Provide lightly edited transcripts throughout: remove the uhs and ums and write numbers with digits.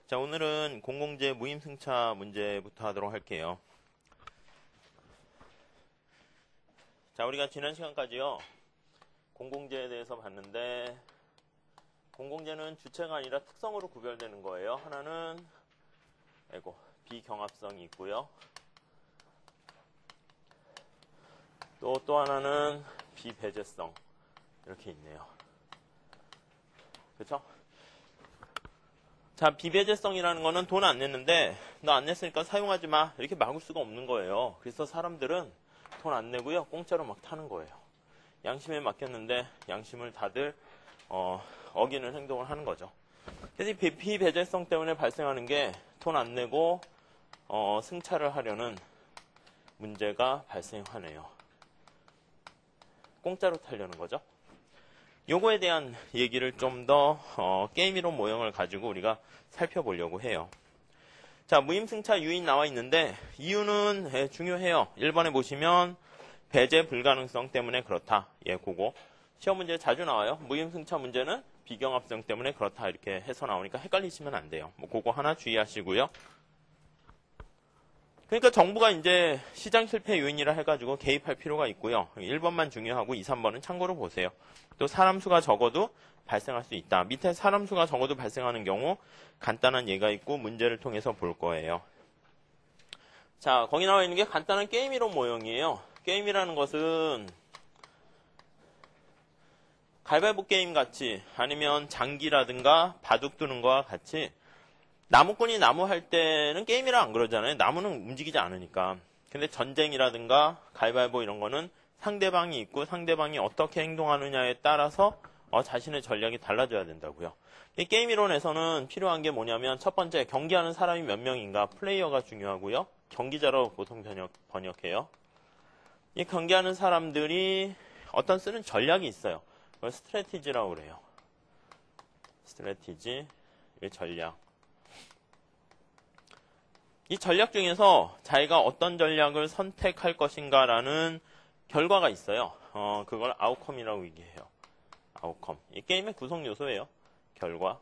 자, 오늘은 공공재 무임승차 문제부터 하도록 할게요. 자, 우리가 지난 시간까지요, 공공재에 대해서 봤는데, 공공재는 주체가 아니라 특성으로 구별되는 거예요. 하나는, 비경합성이 있고요. 또 하나는 비배제성. 이렇게 있네요. 그쵸? 자, 비배제성이라는 거는 돈 안 냈는데, 너 안 냈으니까 사용하지 마. 이렇게 막을 수가 없는 거예요. 그래서 사람들은 돈 안 내고요, 공짜로 막 타는 거예요. 양심에 맡겼는데, 양심을 다들, 어기는 행동을 하는 거죠. 그래서 이 비배제성 때문에 발생하는 게 돈 안 내고, 승차를 하려는 문제가 발생하네요. 공짜로 타려는 거죠. 요거에 대한 얘기를 좀 더 게임이론 모형을 가지고 우리가 살펴보려고 해요. 자, 무임승차 유인 나와 있는데 이유는 중요해요. 1번에 보시면 배제 불가능성 때문에 그렇다. 그거 시험 문제 자주 나와요. 무임승차 문제는 비경합성 때문에 그렇다. 이렇게 해서 나오니까 헷갈리시면 안 돼요. 그거 하나 주의하시고요. 그러니까 정부가 이제 시장 실패 요인이라 해가지고 개입할 필요가 있고요. 1번만 중요하고 2, 3번은 참고로 보세요. 또 사람 수가 적어도 발생할 수 있다. 밑에 사람 수가 적어도 발생하는 경우 간단한 예가 있고 문제를 통해서 볼 거예요. 자, 거기 나와 있는 게 간단한 게임이론 모형이에요. 게임이라는 것은 가위바위보 게임 같이 아니면 장기라든가 바둑 두는 거와 같이 나무꾼이 나무 할 때는 게임이라 안 그러잖아요. 나무는 움직이지 않으니까. 근데 전쟁이라든가 가위바위보 이런 거는 상대방이 있고 상대방이 어떻게 행동하느냐에 따라서 자신의 전략이 달라져야 된다고요. 이 게임 이론에서는 필요한 게 뭐냐면 첫 번째, 경기하는 사람이 몇 명인가, 플레이어가 중요하고요. 경기자로 보통 번역해요. 이 경기하는 사람들이 어떤 쓰는 전략이 있어요. 그걸 스트래티지라고 그래요. 스트래티지, 전략. 이 전략 중에서 자기가 어떤 전략을 선택할 것인가라는 결과가 있어요. 그걸 아웃컴이라고 얘기해요. 아웃컴. 이 게임의 구성 요소예요. 결과.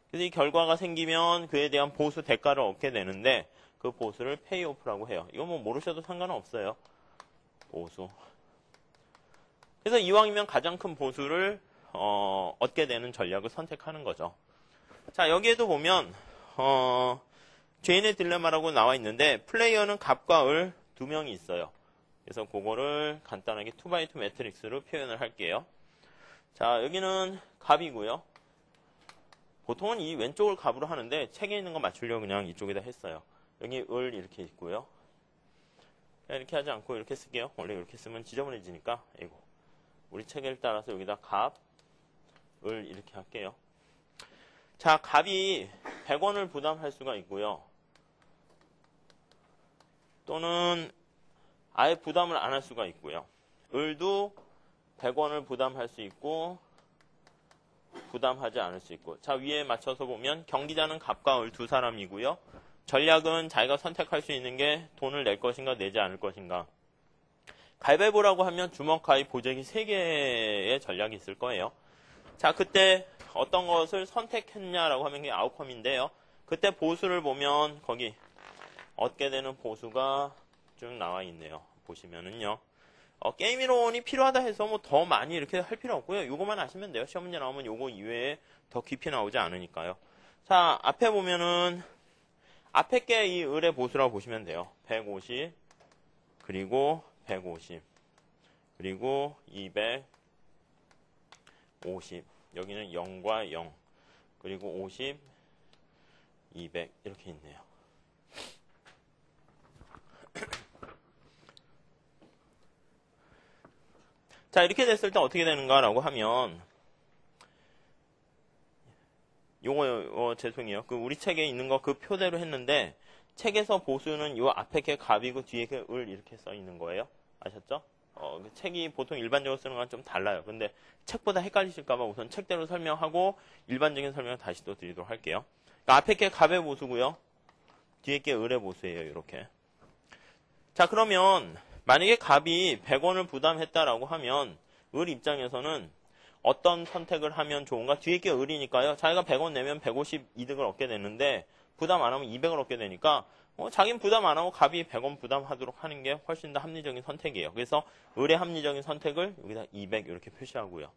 그래서 이 결과가 생기면 그에 대한 보수 대가를 얻게 되는데 그 보수를 페이오프라고 해요. 이거 모르셔도 상관은 없어요. 보수. 그래서 이왕이면 가장 큰 보수를 얻게 되는 전략을 선택하는 거죠. 자, 여기에도 보면 죄인의 딜레마라고 나와 있는데 플레이어는 갑과 을 두 명이 있어요. 그래서 그거를 간단하게 2x2 매트릭스로 표현을 할게요. 자, 여기는 갑이고요. 보통은 이 왼쪽을 갑으로 하는데 책에 있는 거 맞추려고 그냥 이쪽에다 했어요. 여기 을 이렇게 있고요. 이렇게 하지 않고 이렇게 쓸게요. 원래 이렇게 쓰면 지저분해지니까. 우리 책에 따라서 여기다 갑, 을 이렇게 할게요. 자, 갑이 100원을 부담할 수가 있고요. 또는 아예 부담을 안 할 수가 있고요. 을도 100원을 부담할 수 있고 부담하지 않을 수 있고. 자, 위에 맞춰서 보면 경기자는 갑과 을 두 사람이고요. 전략은 자기가 선택할 수 있는 게 돈을 낼 것인가 내지 않을 것인가. 가위바위보라고 하면 주먹, 가위, 보재기 3개의 전략이 있을 거예요. 자, 그때 어떤 것을 선택했냐라고 하면 그게 아웃컴인데요. 그때 보수를 보면 거기 얻게 되는 보수가 쭉 나와 있네요. 보시면은요. 게임 이론이 필요하다 해서 더 많이 이렇게 할 필요 없고요. 요거만 아시면 돼요. 시험 문제 나오면 요거 이외에 더 깊이 나오지 않으니까요. 자, 앞에 보면은 앞에 게 이 을의 보수라고 보시면 돼요. 150 그리고 150 그리고 250 여기는 0과 0 그리고 50 200 이렇게 있네요. 자, 이렇게 됐을 때 어떻게 되는가라고 하면 요거 죄송해요. 우리 책에 있는 거 그 표대로 했는데 책에서 보수는 요 앞에 게 갑이고 뒤에 게 을 이렇게 써 있는 거예요. 아셨죠? 책이 보통 일반적으로 쓰는 건 좀 달라요. 근데 책보다 헷갈리실까봐 우선 책대로 설명하고 일반적인 설명을 다시 또 드리도록 할게요. 그러니까 앞에 게 갑의 보수고요. 뒤에 게 을의 보수예요. 이렇게. 자, 그러면 만약에 갑이 100원을 부담했다라고 하면 을 입장에서는 어떤 선택을 하면 좋은가? 뒤에 게 을이니까요. 자기가 100원 내면 150 이득을 얻게 되는데 부담 안 하면 200을 얻게 되니까 자기는 부담 안 하고 갑이 100원 부담하도록 하는 게 훨씬 더 합리적인 선택이에요. 그래서 을의 합리적인 선택을 여기다 200 이렇게 표시하고요.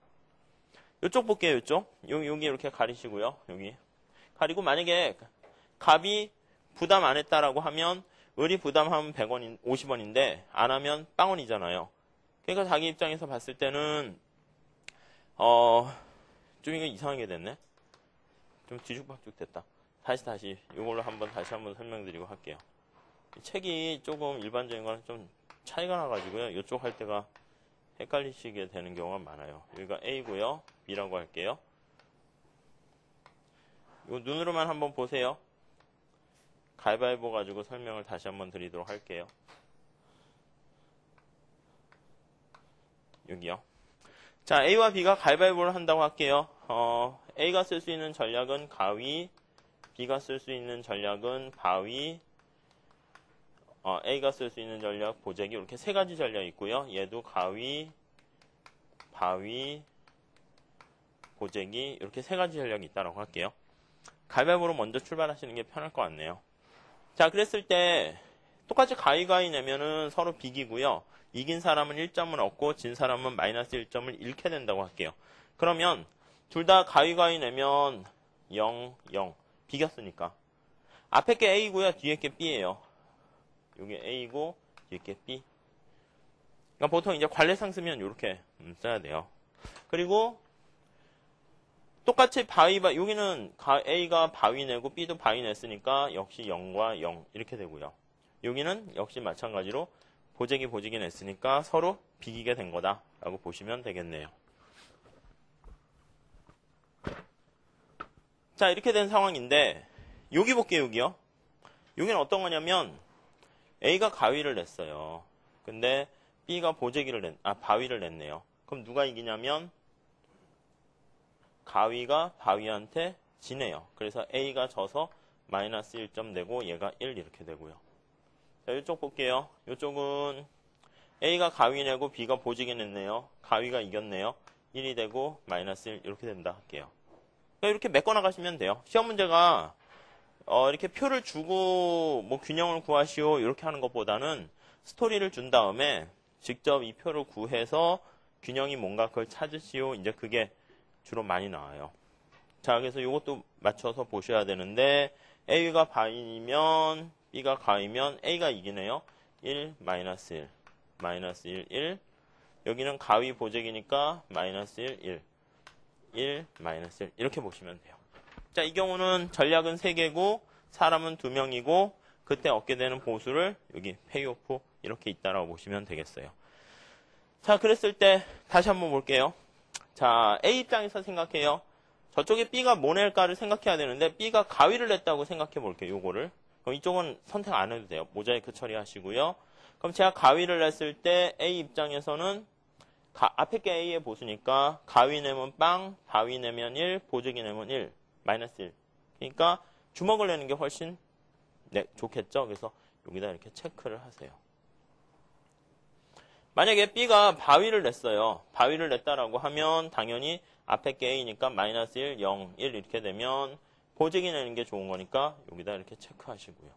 이쪽 볼게요. 이쪽. 여기 이렇게 가리시고요. 여기. 가리고 만약에 갑이 부담 안 했다라고 하면 을이 부담하면 100원, 50원인데 안 하면 빵원이잖아요. 그러니까 자기 입장에서 봤을 때는 좀 이거 이상하게 됐네. 좀 뒤죽박죽 됐다. 다시 이걸로 다시 한번 설명드리고 할게요. 이 책이 조금 일반적인 거랑 좀 차이가 나가지고요. 이쪽 할 때가 헷갈리시게 되는 경우가 많아요. 여기가 A고요. B라고 할게요. 이거 눈으로만 한번 보세요. 가위바위보 가지고 설명을 다시 한번 드리도록 할게요. 여기요. 자, A와 B가 가위바위보를 한다고 할게요. A가 쓸 수 있는 전략은 가위, B가 쓸 수 있는 전략은 바위, A가 쓸 수 있는 전략, 보재기 이렇게 세 가지 전략이 있고요. 얘도 가위, 바위, 보재기 이렇게 세 가지 전략이 있다고 할게요. 가위바위보로 먼저 출발하시는 게 편할 것 같네요. 자, 그랬을 때 똑같이 가위가위 내면은 서로 비기고요. 이긴 사람은 1점을 얻고 진 사람은 마이너스 1점을 잃게 된다고 할게요. 그러면 둘 다 가위가위 내면 0, 0 비겼으니까 앞에 게 A고요. 뒤에 게 B예요. 이게 A고 뒤에 게 B. 그러니까 보통 이제 관례상 쓰면 이렇게 써야 돼요. 그리고 똑같이 여기는 A가 바위 내고 B도 바위 냈으니까 역시 0과 0 이렇게 되고요. 여기는 역시 마찬가지로 보재기 냈으니까 서로 비기게 된 거다라고 보시면 되겠네요. 자, 이렇게 된 상황인데 여기 볼게요. 여기요. 여기는 어떤 거냐면 A가 가위를 냈어요. 근데 B가 바위를 냈네요. 그럼 누가 이기냐면 가위가 바위한테 지네요. 그래서 A가 져서 마이너스 1점 내고 얘가 1 이렇게 되고요. 자, 이쪽 볼게요. 이쪽은 A가 가위 내고 B가 보재기 냈네요. 가위가 이겼네요. 1이 되고 마이너스 1 이렇게 된다 할게요. 그러니까 이렇게 메꿔 나가시면 돼요. 시험 문제가 이렇게 표를 주고 뭐 균형을 구하시오 이렇게 하는 것보다는 스토리를 준 다음에 직접 이 표를 구해서 균형이 뭔가 그걸 찾으시오. 이제 그게 주로 많이 나와요. 자, 그래서 이것도 맞춰서 보셔야 되는데 A가 바위면 B가 가위면 A가 이기네요. 1, 마이너스 1, 마이너스 1, 1. 여기는 가위 보재기니까 마이너스 1, 1, 1, 마이너스 1 이렇게 보시면 돼요. 자, 이 경우는 전략은 3개고 사람은 2명이고 그때 얻게 되는 보수를 여기 페이오프 이렇게 있다라고 보시면 되겠어요. 자, 그랬을 때 다시 한번 볼게요. 자, A 입장에서 생각해요. 저쪽에 B가 뭐 낼까를 생각해야 되는데 B가 가위를 냈다고 생각해 볼게요. 요거를. 그럼 이쪽은 선택 안 해도 돼요. 모자이크 처리하시고요. 그럼 제가 가위를 냈을 때 A 입장에서는 앞에 게 A의 보수니까 가위 내면 빵, 바위 내면 1, 보재기 내면 1, 마이너스 1. 그러니까 주먹을 내는 게 훨씬 좋겠죠. 그래서 여기다 이렇게 체크를 하세요. 만약에 B가 바위를 냈어요. 바위를 냈다라고 하면 당연히 앞에 게 A니까 마이너스 1, 0, 1 이렇게 되면 보재기 내는 게 좋은 거니까 여기다 이렇게 체크하시고요.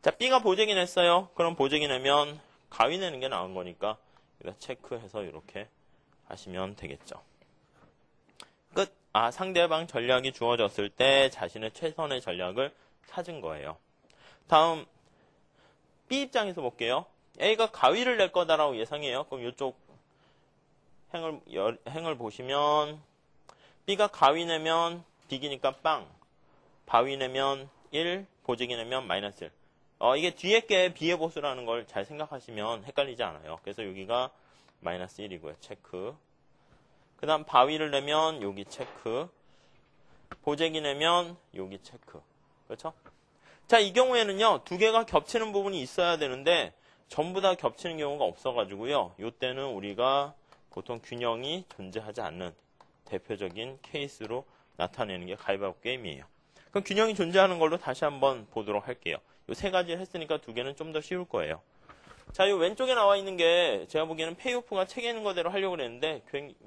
자, B가 보재기 냈어요. 그럼 보재기 내면 가위 내는 게 나은 거니까 여기다 체크해서 이렇게 하시면 되겠죠. 끝. 상대방 전략이 주어졌을 때 자신의 최선의 전략을 찾은 거예요. 다음 B 입장에서 볼게요. A가 가위를 낼 거다라고 예상해요. 그럼 이쪽 행을 보시면 B가 가위 내면 비기니까 빵, 바위 내면 1, 보재기 내면 마이너스 1. 이게 뒤에 게 B의 보수라는 걸 잘 생각하시면 헷갈리지 않아요. 그래서 여기가 마이너스 1이고요. 체크. 그 다음 바위를 내면 여기 체크. 보재기 내면 여기 체크. 그렇죠? 자, 이 경우에는요. 두 개가 겹치는 부분이 있어야 되는데 전부 다 겹치는 경우가 없어가지고요. 이때는 우리가 보통 균형이 존재하지 않는 대표적인 케이스로 나타내는 게 가위바위보 게임이에요. 그럼 균형이 존재하는 걸로 다시 한번 보도록 할게요. 이 세 가지를 했으니까 두 개는 좀 더 쉬울 거예요. 자, 이 왼쪽에 나와 있는 게 제가 보기에는 페이오프가 책에 있는 거대로 하려고 그랬는데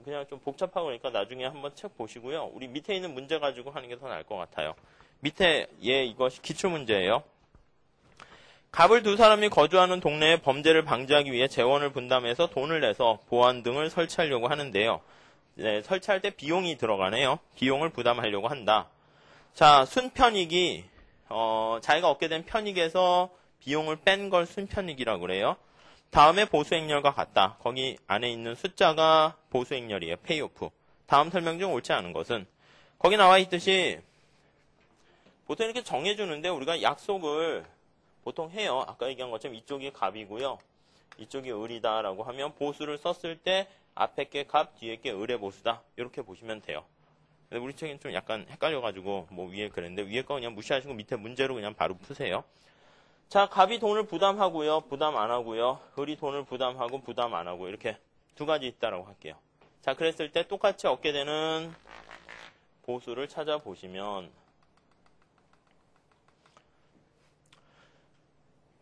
그냥 좀 복잡하고 그러니까 나중에 한번 책 보시고요. 우리 밑에 있는 문제 가지고 하는 게 더 나을 것 같아요. 밑에 이것이 기출문제예요. 갑을 두 사람이 거주하는 동네에 범죄를 방지하기 위해 재원을 분담해서 돈을 내서 보안 등을 설치하려고 하는데요. 네, 설치할 때 비용이 들어가네요. 비용을 부담하려고 한다. 자, 순편익이 자기가 얻게 된 편익에서 비용을 뺀 걸 순편익이라고 그래요. 다음에 보수행렬과 같다. 거기 안에 있는 숫자가 보수행렬이에요. 페이오프. 다음 설명 중 옳지 않은 것은 거기 나와 있듯이 보통 이렇게 정해주는데 우리가 약속을 보통 해요. 아까 얘기한 것처럼 이쪽이 갑이고요. 이쪽이 을이다라고 하면 보수를 썼을 때 앞에 게 갑, 뒤에 게 을의 보수다. 이렇게 보시면 돼요. 근데 우리 책은 좀 약간 헷갈려가지고 뭐 위에 그랬는데 위에 거 그냥 무시하시고 밑에 문제로 그냥 바로 푸세요. 자, 갑이 돈을 부담하고요. 부담 안 하고요. 을이 돈을 부담하고 부담 안 하고 이렇게 두 가지 있다라고 할게요. 자, 그랬을 때 똑같이 얻게 되는 보수를 찾아보시면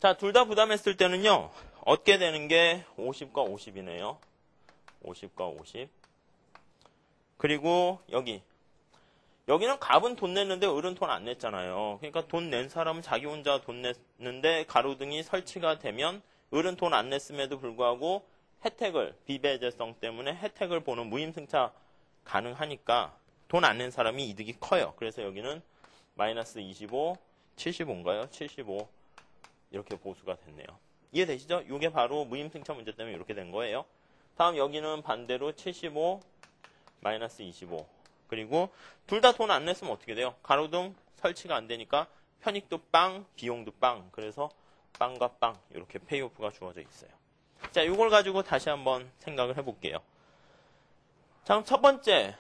자, 둘 다 부담했을 때는요. 얻게 되는 게 50과 50이네요. 50과 50. 그리고 여기는 갑은 돈 냈는데 을은 돈 안 냈잖아요. 그러니까 돈 낸 사람은 자기 혼자 돈 냈는데 가로등이 설치가 되면 을은 돈 안 냈음에도 불구하고 혜택을 비배제성 때문에 혜택을 보는 무임승차 가능하니까 돈 안 낸 사람이 이득이 커요. 그래서 여기는 마이너스 25, 75인가요? 75 이렇게 보수가 됐네요. 이해되시죠? 이게 바로 무임승차 문제 때문에 이렇게 된 거예요. 다음 여기는 반대로 75, 마이너스 25 그리고 둘 다 돈 안 냈으면 어떻게 돼요? 가로등 설치가 안 되니까 편익도 빵, 비용도 빵. 그래서 빵과 빵 이렇게 페이오프가 주어져 있어요. 자, 이걸 가지고 다시 한번 생각을 해볼게요. 자, 그럼 첫 번째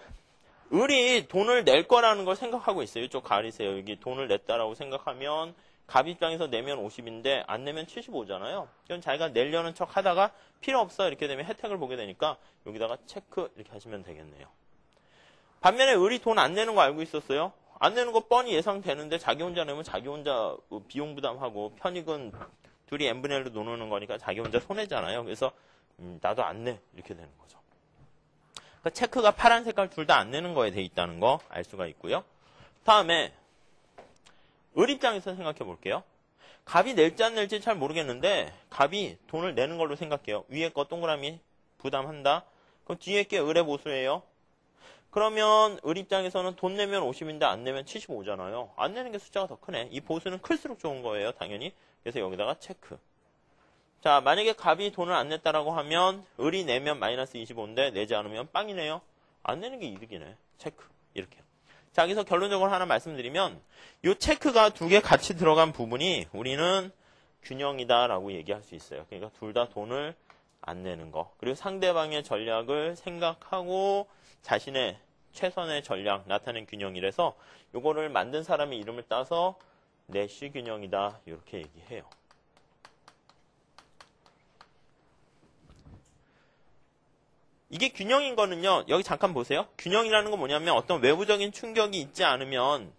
을이 돈을 낼 거라는 걸 생각하고 있어요. 이쪽 가리세요. 여기 돈을 냈다라고 생각하면 갑 입장에서 내면 50인데 안 내면 75잖아요. 그럼 자기가 내려는 척 하다가 필요 없어 이렇게 되면 혜택을 보게 되니까 여기다가 체크 이렇게 하시면 되겠네요. 반면에 을이 돈 안 내는 거 알고 있었어요. 안 내는 거 뻔히 예상되는데 자기 혼자 내면 자기 혼자 비용 부담하고 편익은 둘이 n분의 1로 노는 거니까 자기 혼자 손해잖아요. 그래서 나도 안 내 이렇게 되는 거죠. 그러니까 체크가 파란 색깔 둘 다 안 내는 거에 돼 있다는 거 알 수가 있고요. 다음에 을 입장에서 생각해 볼게요. 갑이 낼지 안 낼지 잘 모르겠는데 갑이 돈을 내는 걸로 생각해요. 위에 거 동그라미 부담한다. 그럼 뒤에 게 을의 보수예요. 그러면 을 입장에서는 돈 내면 50인데 안 내면 75잖아요. 안 내는 게 숫자가 더 크네. 이 보수는 클수록 좋은 거예요. 당연히. 그래서 여기다가 체크. 자, 만약에 갑이 돈을 안 냈다라고 하면 을이 내면 마이너스 25인데 내지 않으면 빵이네요. 안 내는 게 이득이네. 체크. 이렇게. 자, 여기서 결론적으로 하나 말씀드리면 이 체크가 두 개 같이 들어간 부분이 우리는 균형이다라고 얘기할 수 있어요. 그러니까 둘 다 돈을 안 내는 거. 그리고 상대방의 전략을 생각하고 자신의 최선의 전략 나타낸 균형이라서 이거를 만든 사람의 이름을 따서 내쉬 균형이다 이렇게 얘기해요. 이게 균형인 거는요. 여기 잠깐 보세요. 균형이라는 건 뭐냐면 어떤 외부적인 충격이 있지 않으면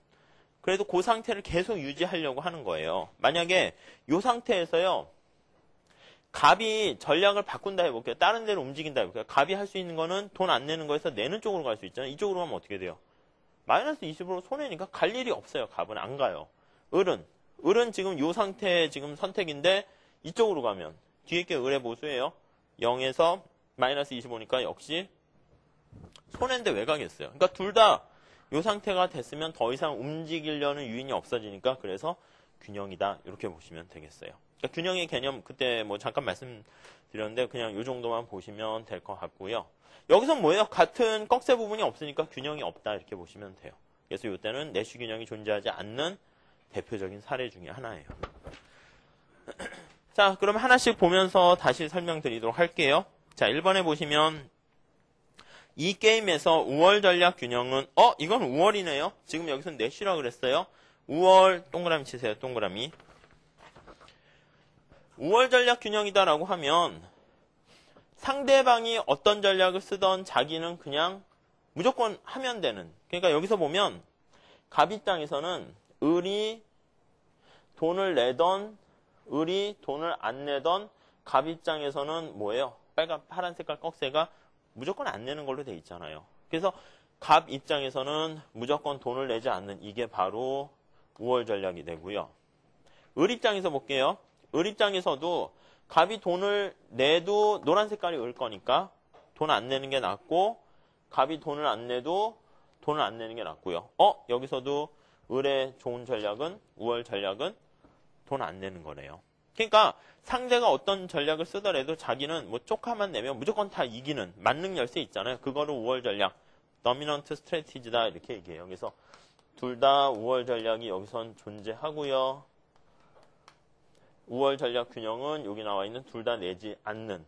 그래도 그 상태를 계속 유지하려고 하는 거예요. 만약에 이 상태에서요. 갑이 전략을 바꾼다 해볼게요. 다른 데로 움직인다 해볼게요. 갑이 할 수 있는 거는 돈 안 내는 거에서 내는 쪽으로 갈 수 있잖아요. 이쪽으로 가면 어떻게 돼요? 마이너스 20으로 손해니까 갈 일이 없어요. 갑은 안 가요. 을은 지금 이 상태의 지금 선택인데 이쪽으로 가면 뒤에 게 을의 보수예요. 0에서 마이너스 25니까 역시 손해인데 왜 가겠어요? 그러니까 둘 다 이 상태가 됐으면 더 이상 움직이려는 유인이 없어지니까 그래서 균형이다. 이렇게 보시면 되겠어요. 그러니까 균형의 개념 그때 뭐 잠깐 말씀드렸는데 그냥 이 정도만 보시면 될 것 같고요. 여기서 뭐예요? 같은 꺽쇠 부분이 없으니까 균형이 없다. 이렇게 보시면 돼요. 그래서 이때는 내쉬 균형이 존재하지 않는 대표적인 사례 중에 하나예요. 자, 그럼 하나씩 보면서 다시 설명드리도록 할게요. 자, 1번에 보시면 이 게임에서 우월 전략 균형은 이건 우월이네요. 지금 여기서 내쉬라 그랬어요. 우월 동그라미 치세요. 동그라미. 우월 전략 균형이다라고 하면 상대방이 어떤 전략을 쓰던 자기는 그냥 무조건 하면 되는. 그러니까 여기서 보면 갑 입장에서는 을이 돈을 내던 을이 돈을 안 내던 갑 입장에서는 뭐예요? 파란 색깔 꺽쇠가 무조건 안 내는 걸로 돼 있잖아요. 그래서 갑 입장에서는 무조건 돈을 내지 않는 이게 바로 우월 전략이 되고요. 을 입장에서 볼게요. 을 입장에서도 갑이 돈을 내도 노란 색깔이 을 거니까 돈 안 내는 게 낫고, 갑이 돈을 안 내도 돈을 안 내는 게 낫고요. 여기서도 을의 좋은 전략은, 우월 전략은 돈 안 내는 거네요. 그러니까 상대가 어떤 전략을 쓰더라도 자기는 뭐 쪼카만 내면 무조건 다 이기는 만능 열쇠 있잖아요. 그거를 우월 전략, 더미넌트 스트래티지다 이렇게 얘기해요. 그래서 둘 다 우월 전략이 여기선 존재하고요. 우월 전략 균형은 여기 나와 있는 둘 다 내지 않는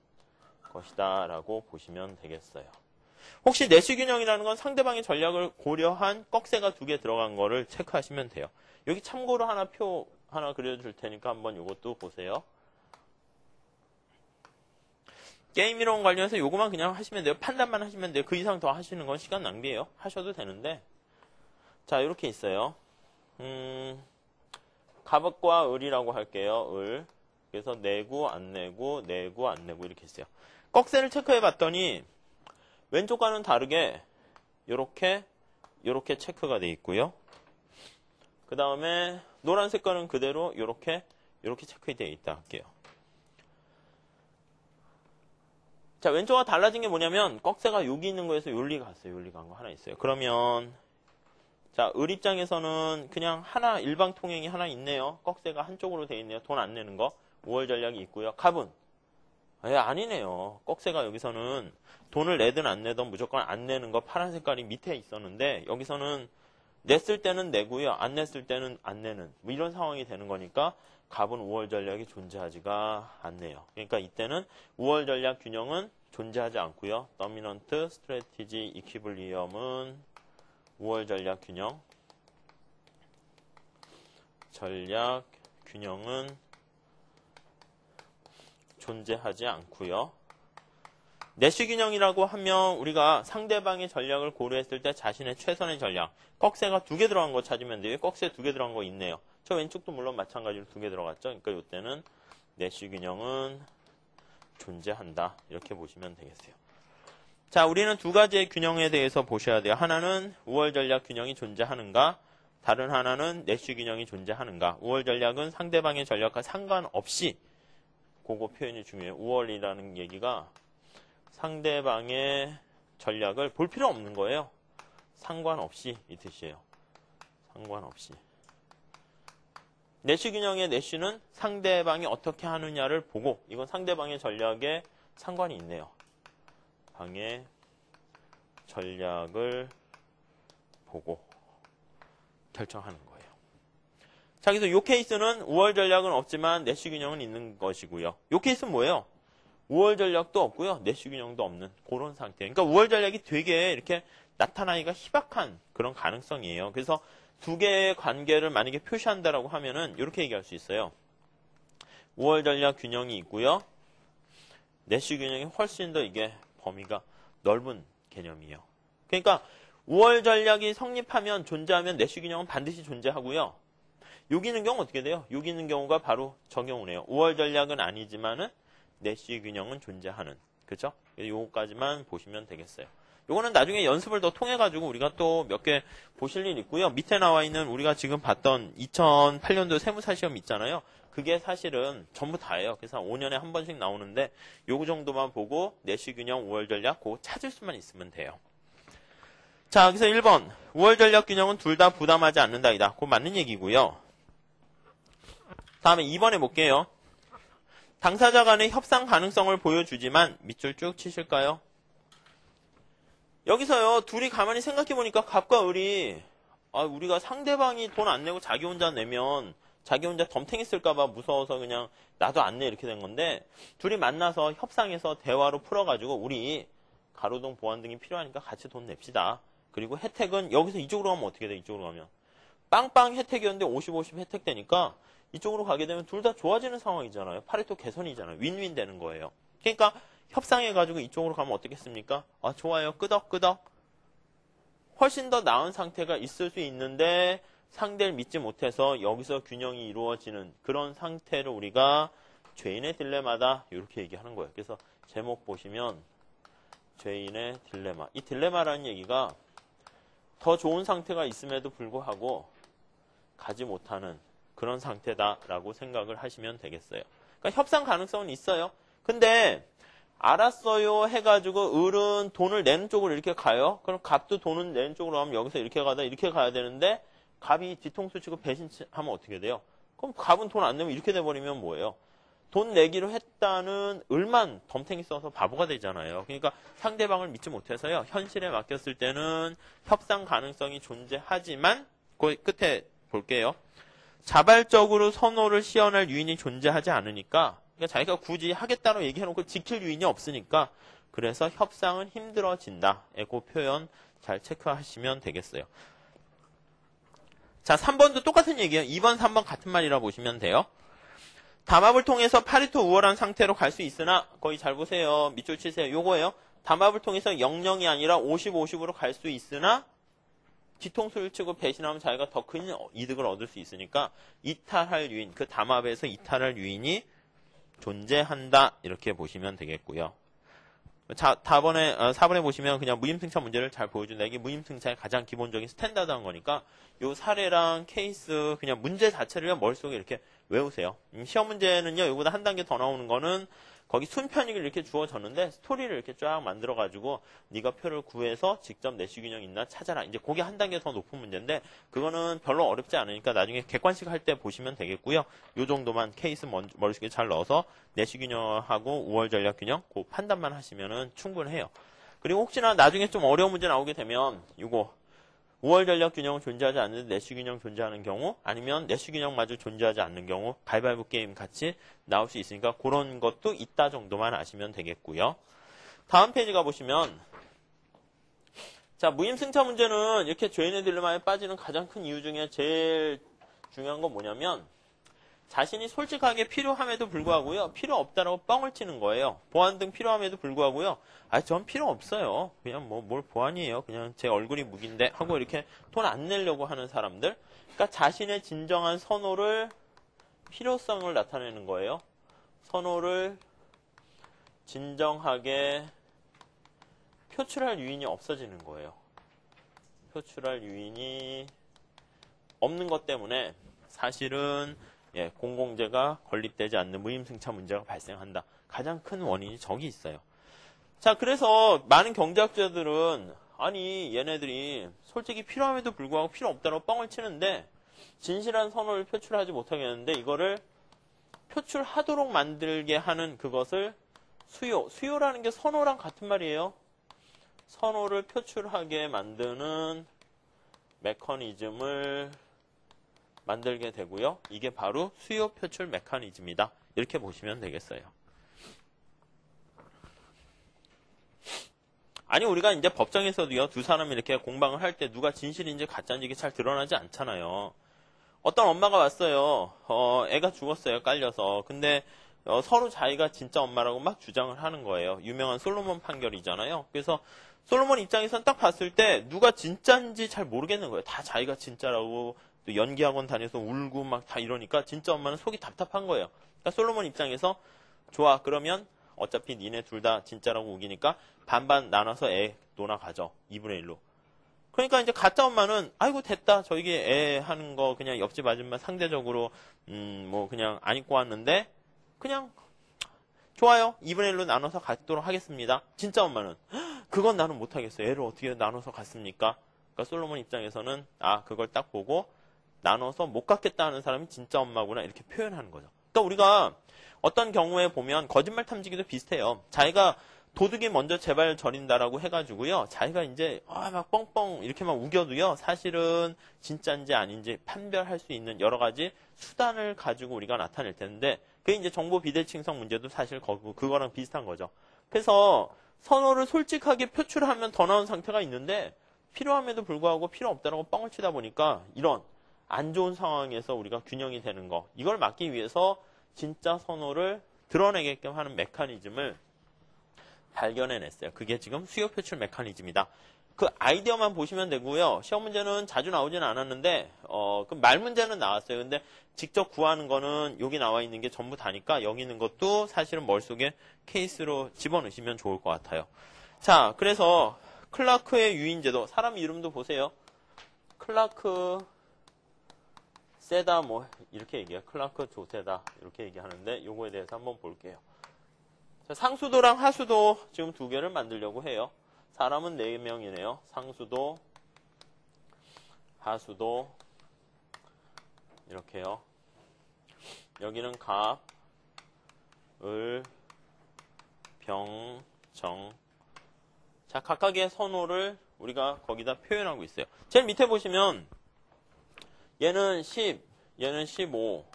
것이다 라고 보시면 되겠어요. 혹시 내시 균형이라는 건 상대방의 전략을 고려한 꺽쇠가 2개 들어간 거를 체크하시면 돼요. 여기 참고로 표 하나 그려줄 테니까 한번 이것도 보세요. 게임 이론 관련해서 요거만 그냥 하시면 돼요. 판단만 하시면 돼요. 그 이상 더 하시는 건 시간 낭비예요. 하셔도 되는데. 자, 이렇게 있어요. 갑과 을이라고 할게요. 을. 그래서 내고 안 내고 내고 안 내고 이렇게 있어요. 꺽쇠를 체크해 봤더니 왼쪽과는 다르게 요렇게 체크가 돼 있고요. 그 다음에 노란 색깔은 그대로 요렇게 체크되어 있다 할게요. 자, 왼쪽과 달라진 게 뭐냐면 꺽쇠가 여기 있는 거에서 요리 갔어요. 요리 간 거 하나 있어요. 그러면 자, 을 입장에서는 그냥 일방통행이 하나 있네요. 꺽쇠가 한쪽으로 돼 있네요. 돈 안 내는 거. 우월 전략이 있고요. 갑은 아니네요. 꺽쇠가 여기서는 돈을 내든 안 내든 무조건 안 내는 거 파란 색깔이 밑에 있었는데 여기서는 냈을 때는 내고요. 안 냈을 때는 안 내는 뭐 이런 상황이 되는 거니까 갑은 우월 전략이 존재하지가 않네요. 그러니까 이때는 우월 전략 균형은 존재하지 않고요. 더미넌트 스트래티지 이퀴블리엄은 우월 전략 균형은 존재하지 않고요. 내시 균형이라고 하면 우리가 상대방의 전략을 고려했을 때 자신의 최선의 전략, 꺽쇠가 2개 들어간 거 찾으면 돼요. 꺽쇠 2개 들어간 거 있네요. 저 왼쪽도 물론 마찬가지로 2개 들어갔죠. 그러니까 이때는 내시 균형은 존재한다. 이렇게 보시면 되겠어요. 자, 우리는 2가지의 균형에 대해서 보셔야 돼요. 하나는 우월 전략 균형이 존재하는가, 다른 하나는 내시 균형이 존재하는가. 우월 전략은 상대방의 전략과 상관없이 그거 표현이 중요해요. 우월이라는 얘기가 상대방의 전략을 볼 필요 없는 거예요. 상관없이 이 뜻이에요. 상관없이. 내시 균형의 내시는 상대방이 어떻게 하느냐를 보고 이건 상대방의 전략에 상관이 있네요. 방의 전략을 보고 결정하는 거예요. 자, 그래서 이 케이스는 우월 전략은 없지만 내시 균형은 있는 것이고요. 이 케이스는 뭐예요? 우월 전략도 없고요. 내시 균형도 없는 그런 상태. 그러니까 우월 전략이 되게 이렇게 나타나기가 희박한 그런 가능성이에요. 그래서 2개의 관계를 만약에 표시한다라고 하면은 이렇게 얘기할 수 있어요. 우월 전략 균형이 있고요. 내시 균형이 훨씬 더 이게 범위가 넓은 개념이에요. 그러니까 우월 전략이 성립하면 존재하면 내시 균형은 반드시 존재하고요. 여기 있는 경우는 어떻게 돼요? 여기 있는 경우가 바로 저 경우네요. 우월 전략은 아니지만은 내시 균형은 존재하는. 그렇죠? 요거까지만 보시면 되겠어요. 요거는 나중에 연습을 더 통해가지고 우리가 또 몇 개 보실 일 있고요. 밑에 나와 있는 우리가 지금 봤던 2008년도 세무사 시험 있잖아요. 그게 사실은 전부 다예요. 그래서 5년에 한 번씩 나오는데 요거 정도만 보고 내시 균형, 우월 전략 그거 찾을 수만 있으면 돼요. 자, 그래서 1번 우월 전략 균형은 둘 다 부담하지 않는다이다. 그거 맞는 얘기고요. 다음에 2번에 볼게요. 당사자 간의 협상 가능성을 보여주지만 밑줄 쭉 치실까요? 여기서요. 둘이 가만히 생각해보니까 갑과 을이 우리가 상대방이 돈 안 내고 자기 혼자 내면 자기 혼자 덤탱이 쓸까봐 무서워서 그냥 나도 안 내 이렇게 된 건데 둘이 만나서 협상해서 대화로 풀어가지고 우리 가로등 보완등이 필요하니까 같이 돈 냅시다. 그리고 혜택은 여기서 이쪽으로 가면 어떻게 돼? 이쪽으로 가면 빵빵 혜택이었는데 50-50 혜택되니까 이쪽으로 가게 되면 둘 다 좋아지는 상황이잖아요. 파레토 개선이잖아요. 윈윈 되는 거예요. 그러니까 협상해가지고 이쪽으로 가면 어떻겠습니까? 좋아요. 끄덕끄덕. 훨씬 더 나은 상태가 있을 수 있는데 상대를 믿지 못해서 여기서 균형이 이루어지는 그런 상태를 우리가 죄인의 딜레마다 이렇게 얘기하는 거예요. 그래서 제목 보시면 죄인의 딜레마. 이 딜레마라는 얘기가 더 좋은 상태가 있음에도 불구하고 가지 못하는 그런 상태다라고 생각을 하시면 되겠어요. 그러니까 협상 가능성은 있어요. 근데 알았어요 해가지고 을은 돈을 내는 쪽으로 이렇게 가요. 그럼 갑도 돈을 내는 쪽으로 가면 여기서 이렇게 가다 이렇게 가야 되는데 갑이 뒤통수 치고 배신하면 어떻게 돼요? 그럼 갑은 돈 안 내면 이렇게 돼버리면 뭐예요? 돈 내기로 했다는 을만 덤탱이 써서 바보가 되잖아요. 그러니까 상대방을 믿지 못해서요. 현실에 맡겼을 때는 협상 가능성이 존재하지만 그 끝에 볼게요. 자발적으로 선호를 시연할 유인이 존재하지 않으니까 그러니까 자기가 굳이 하겠다고 얘기해놓고 지킬 유인이 없으니까 그래서 협상은 힘들어진다. 그 표현 잘 체크하시면 되겠어요. 자, 3번도 똑같은 얘기예요. 2번, 3번 같은 말이라 보시면 돼요. 담합을 통해서 파리토 우월한 상태로 갈 수 있으나 거의 잘 보세요. 밑줄 치세요. 요거예요. 담합을 통해서 0-0이 아니라 50-50으로 갈 수 있으나 뒤통수를 치고 배신하면 자기가 더 큰 이득을 얻을 수 있으니까 이탈할 유인, 그 담합에서 이탈할 유인이 존재한다. 이렇게 보시면 되겠고요. 자, 4번에 보시면 그냥 무임승차 문제를 잘 보여준다. 이게 무임승차의 가장 기본적인 스탠다드한 거니까 요 사례랑 케이스 그냥 문제 자체를 머릿속에 이렇게 외우세요. 시험 문제는요, 이거보다 한 단계 더 나오는 거는 거기 순편익을 이렇게 주어졌는데 스토리를 이렇게 쫙 만들어가지고 네가 표를 구해서 직접 내시균형 있나 찾아라. 이제 그게 한 단계 더 높은 문제인데 그거는 별로 어렵지 않으니까 나중에 객관식 할 때 보시면 되겠고요. 요 정도만 케이스 머릿속에 잘 넣어서 내시균형하고 우월 전략균형 그 판단만 하시면은 충분해요. 그리고 혹시나 나중에 좀 어려운 문제 나오게 되면 이거 우월 전략 균형은 존재하지 않는데 내시 균형 존재하는 경우 아니면 내시 균형마저 존재하지 않는 경우 가위바위보 게임 같이 나올 수 있으니까 그런 것도 있다 정도만 아시면 되겠고요. 다음 페이지 가보시면 자, 무임승차 문제는 이렇게 죄인의 딜레마에 빠지는 가장 큰 이유 중에 제일 중요한 건 뭐냐면 자신이 솔직하게 필요함에도 불구하고요. 필요 없다라고 뻥을 치는 거예요. 보안 등 필요함에도 불구하고요. 전 필요 없어요. 그냥 뭘 보안이에요. 그냥 제 얼굴이 무기인데 하고 이렇게 돈 안 내려고 하는 사람들. 그러니까 자신의 진정한 선호를 필요성을 나타내는 거예요. 선호를 진정하게 표출할 유인이 없어지는 거예요. 표출할 유인이 없는 것 때문에 사실은 공공재가 건립되지 않는 무임승차 문제가 발생한다. 가장 큰 원인이 저기 있어요. 자, 그래서 많은 경제학자들은 아니 얘네들이 솔직히 필요함에도 불구하고 필요 없다고 뻥을 치는데 진실한 선호를 표출하지 못하겠는데 이거를 표출하도록 만들게 하는 그것을 수요라는 게 선호랑 같은 말이에요. 선호를 표출하게 만드는 메커니즘을 만들게 되고요. 이게 바로 수요 표출 메커니즘이다. 이렇게 보시면 되겠어요. 아니 우리가 이제 법정에서도요. 두 사람이 이렇게 공방을 할 때 누가 진실인지 가짜인지 이게 잘 드러나지 않잖아요. 어떤 엄마가 왔어요. 애가 죽었어요. 깔려서. 근데 서로 자기가 진짜 엄마라고 막 주장을 하는 거예요. 유명한 솔로몬 판결이잖아요. 그래서 솔로몬 입장에서는 딱 봤을 때 누가 진짜인지 잘 모르겠는 거예요. 다 자기가 진짜라고 또 연기학원 다녀서 울고 막 다 이러니까 진짜 엄마는 속이 답답한 거예요. 그러니까 솔로몬 입장에서 좋아 그러면 어차피 니네 둘 다 진짜라고 우기니까 반반 나눠서 애 논아 가져. 2분의 1로. 그러니까 이제 가짜 엄마는 아이고 됐다. 저기 애 하는 거 그냥 옆집 아줌마 상대적으로 뭐 그냥 안 입고 왔는데 그냥 좋아요. 2분의 1로 나눠서 갖도록 하겠습니다. 진짜 엄마는 그건 나는 못하겠어요. 애를 어떻게 나눠서 갖습니까? 그러니까 솔로몬 입장에서는 그걸 딱 보고 나눠서 못 갖겠다 하는 사람이 진짜 엄마구나 이렇게 표현하는 거죠. 그러니까 우리가 어떤 경우에 보면 거짓말 탐지기도 비슷해요. 자기가 도둑이 먼저 제발 저린다라고 해가지고요. 자기가 이제 막 뻥뻥 이렇게 막 우겨도요. 사실은 진짜인지 아닌지 판별할 수 있는 여러 가지 수단을 가지고 우리가 나타낼 텐데 그게 이제 정보 비대칭성 문제도 사실 그거랑 비슷한 거죠. 그래서 선호를 솔직하게 표출하면 더 나은 상태가 있는데 필요함에도 불구하고 필요 없다라고 뻥을 치다 보니까 이런 안 좋은 상황에서 우리가 균형이 되는 거 이걸 막기 위해서 진짜 선호를 드러내게끔 하는 메커니즘을 발견해냈어요. 그게 지금 수요 표출 메커니즘이다. 그 아이디어만 보시면 되고요. 시험 문제는 자주 나오지는 않았는데 그 말 문제는 나왔어요. 근데 직접 구하는 거는 여기 나와 있는 게 전부 다니까 여기 있는 것도 사실은 머릿속에 케이스로 집어넣으시면 좋을 것 같아요. 자, 그래서 클라크의 유인제도, 사람 이름도 보세요. 클라크 세다 뭐 이렇게 얘기해요. 클라크 조세다 이렇게 얘기하는데 요거에 대해서 한번 볼게요. 자, 상수도랑 하수도 지금 두 개를 만들려고 해요. 사람은 4명이네요. 상수도, 하수도 이렇게요. 여기는 갑, 을, 병, 정. 자, 각각의 선호를 우리가 거기다 표현하고 있어요. 제일 밑에 보시면 얘는 10, 얘는 15.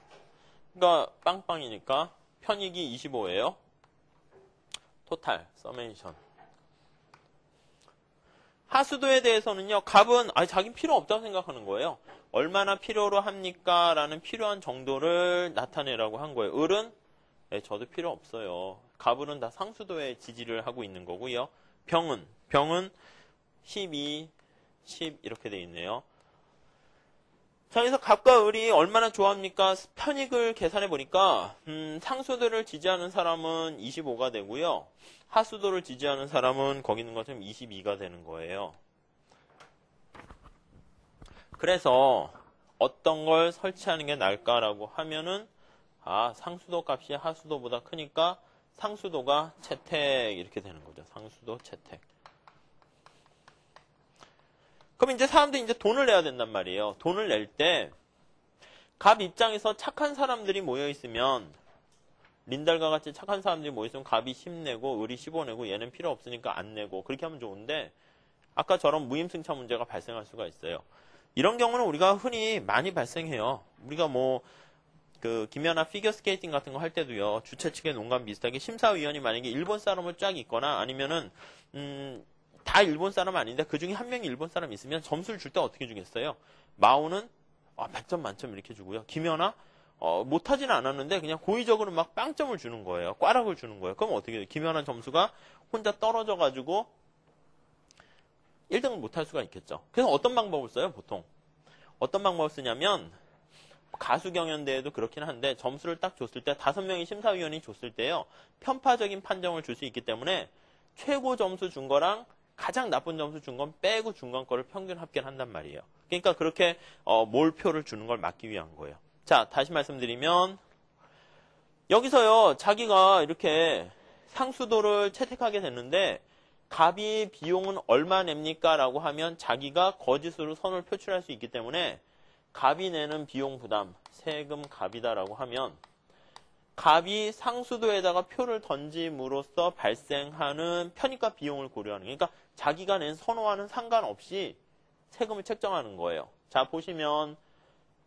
그러니까 빵빵이니까 편익이 25예요. 토탈, 서메이션. 하수도에 대해서는요, 갑은 자긴 필요 없다고 생각하는 거예요. 얼마나 필요로 합니까? 라는 필요한 정도를 나타내라고 한 거예요. 을은 저도 필요 없어요. 갑을은 다 상수도에 지지를 하고 있는 거고요. 병은 12, 10 이렇게 돼 있네요. 자, 그래서 갑과 을이 얼마나 좋아합니까? 편익을 계산해 보니까 상수도를 지지하는 사람은 25가 되고요. 하수도를 지지하는 사람은 거기 있는 것처럼 22가 되는 거예요. 그래서 어떤 걸 설치하는 게 나을까라고 하면은 상수도 값이 하수도보다 크니까 상수도가 채택 이렇게 되는 거죠. 상수도 채택. 그럼 이제 사람들이 이제 돈을 내야 된단 말이에요. 돈을 낼 때 갑 입장에서 착한 사람들이 모여 있으면 린달과 같이 착한 사람들이 모여 있으면 갑이 10 내고 을이 15 내고 얘는 필요 없으니까 안 내고 그렇게 하면 좋은데 아까처럼 무임승차 문제가 발생할 수가 있어요. 이런 경우는 우리가 흔히 많이 발생해요. 우리가 김연아 피겨스케이팅 같은 거 할 때도요. 주최 측의 농감 비슷하게 심사위원이 만약에 일본 사람을 쫙 있거나 아니면은 다 일본 사람 아닌데 그 중에 한 명이 일본 사람 있으면 점수를 줄 때 어떻게 주겠어요? 마오는 100점 만점 이렇게 주고요. 김연아 못하지는 않았는데 그냥 고의적으로 막 빵점을 주는 거예요. 꽈락을 주는 거예요. 그럼 어떻게 돼요? 김연아 점수가 혼자 떨어져가지고 1등을 못할 수가 있겠죠. 그래서 어떤 방법을 써요? 보통 어떤 방법을 쓰냐면 가수 경연대회도 그렇긴 한데 점수를 딱 줬을 때 5명의 심사위원이 줬을 때요. 편파적인 판정을 줄 수 있기 때문에 최고 점수 준 거랑 가장 나쁜 점수 준 건 빼고 중간 거를 평균 합계를 한단 말이에요. 그러니까 그렇게 몰표를 주는 걸 막기 위한 거예요. 자, 다시 말씀드리면 여기서요. 자기가 이렇게 상수도를 채택하게 됐는데 갑이 비용은 얼마 냅니까? 라고 하면 자기가 거짓으로 선을 표출할 수 있기 때문에 갑이 내는 비용 부담, 세금 갑이다라고 하면 갑이 상수도에다가 표를 던짐으로써 발생하는 편익과 비용을 고려하는 거예요. 그러니까 자기가 낸 선호와는 상관없이 세금을 책정하는 거예요. 자, 보시면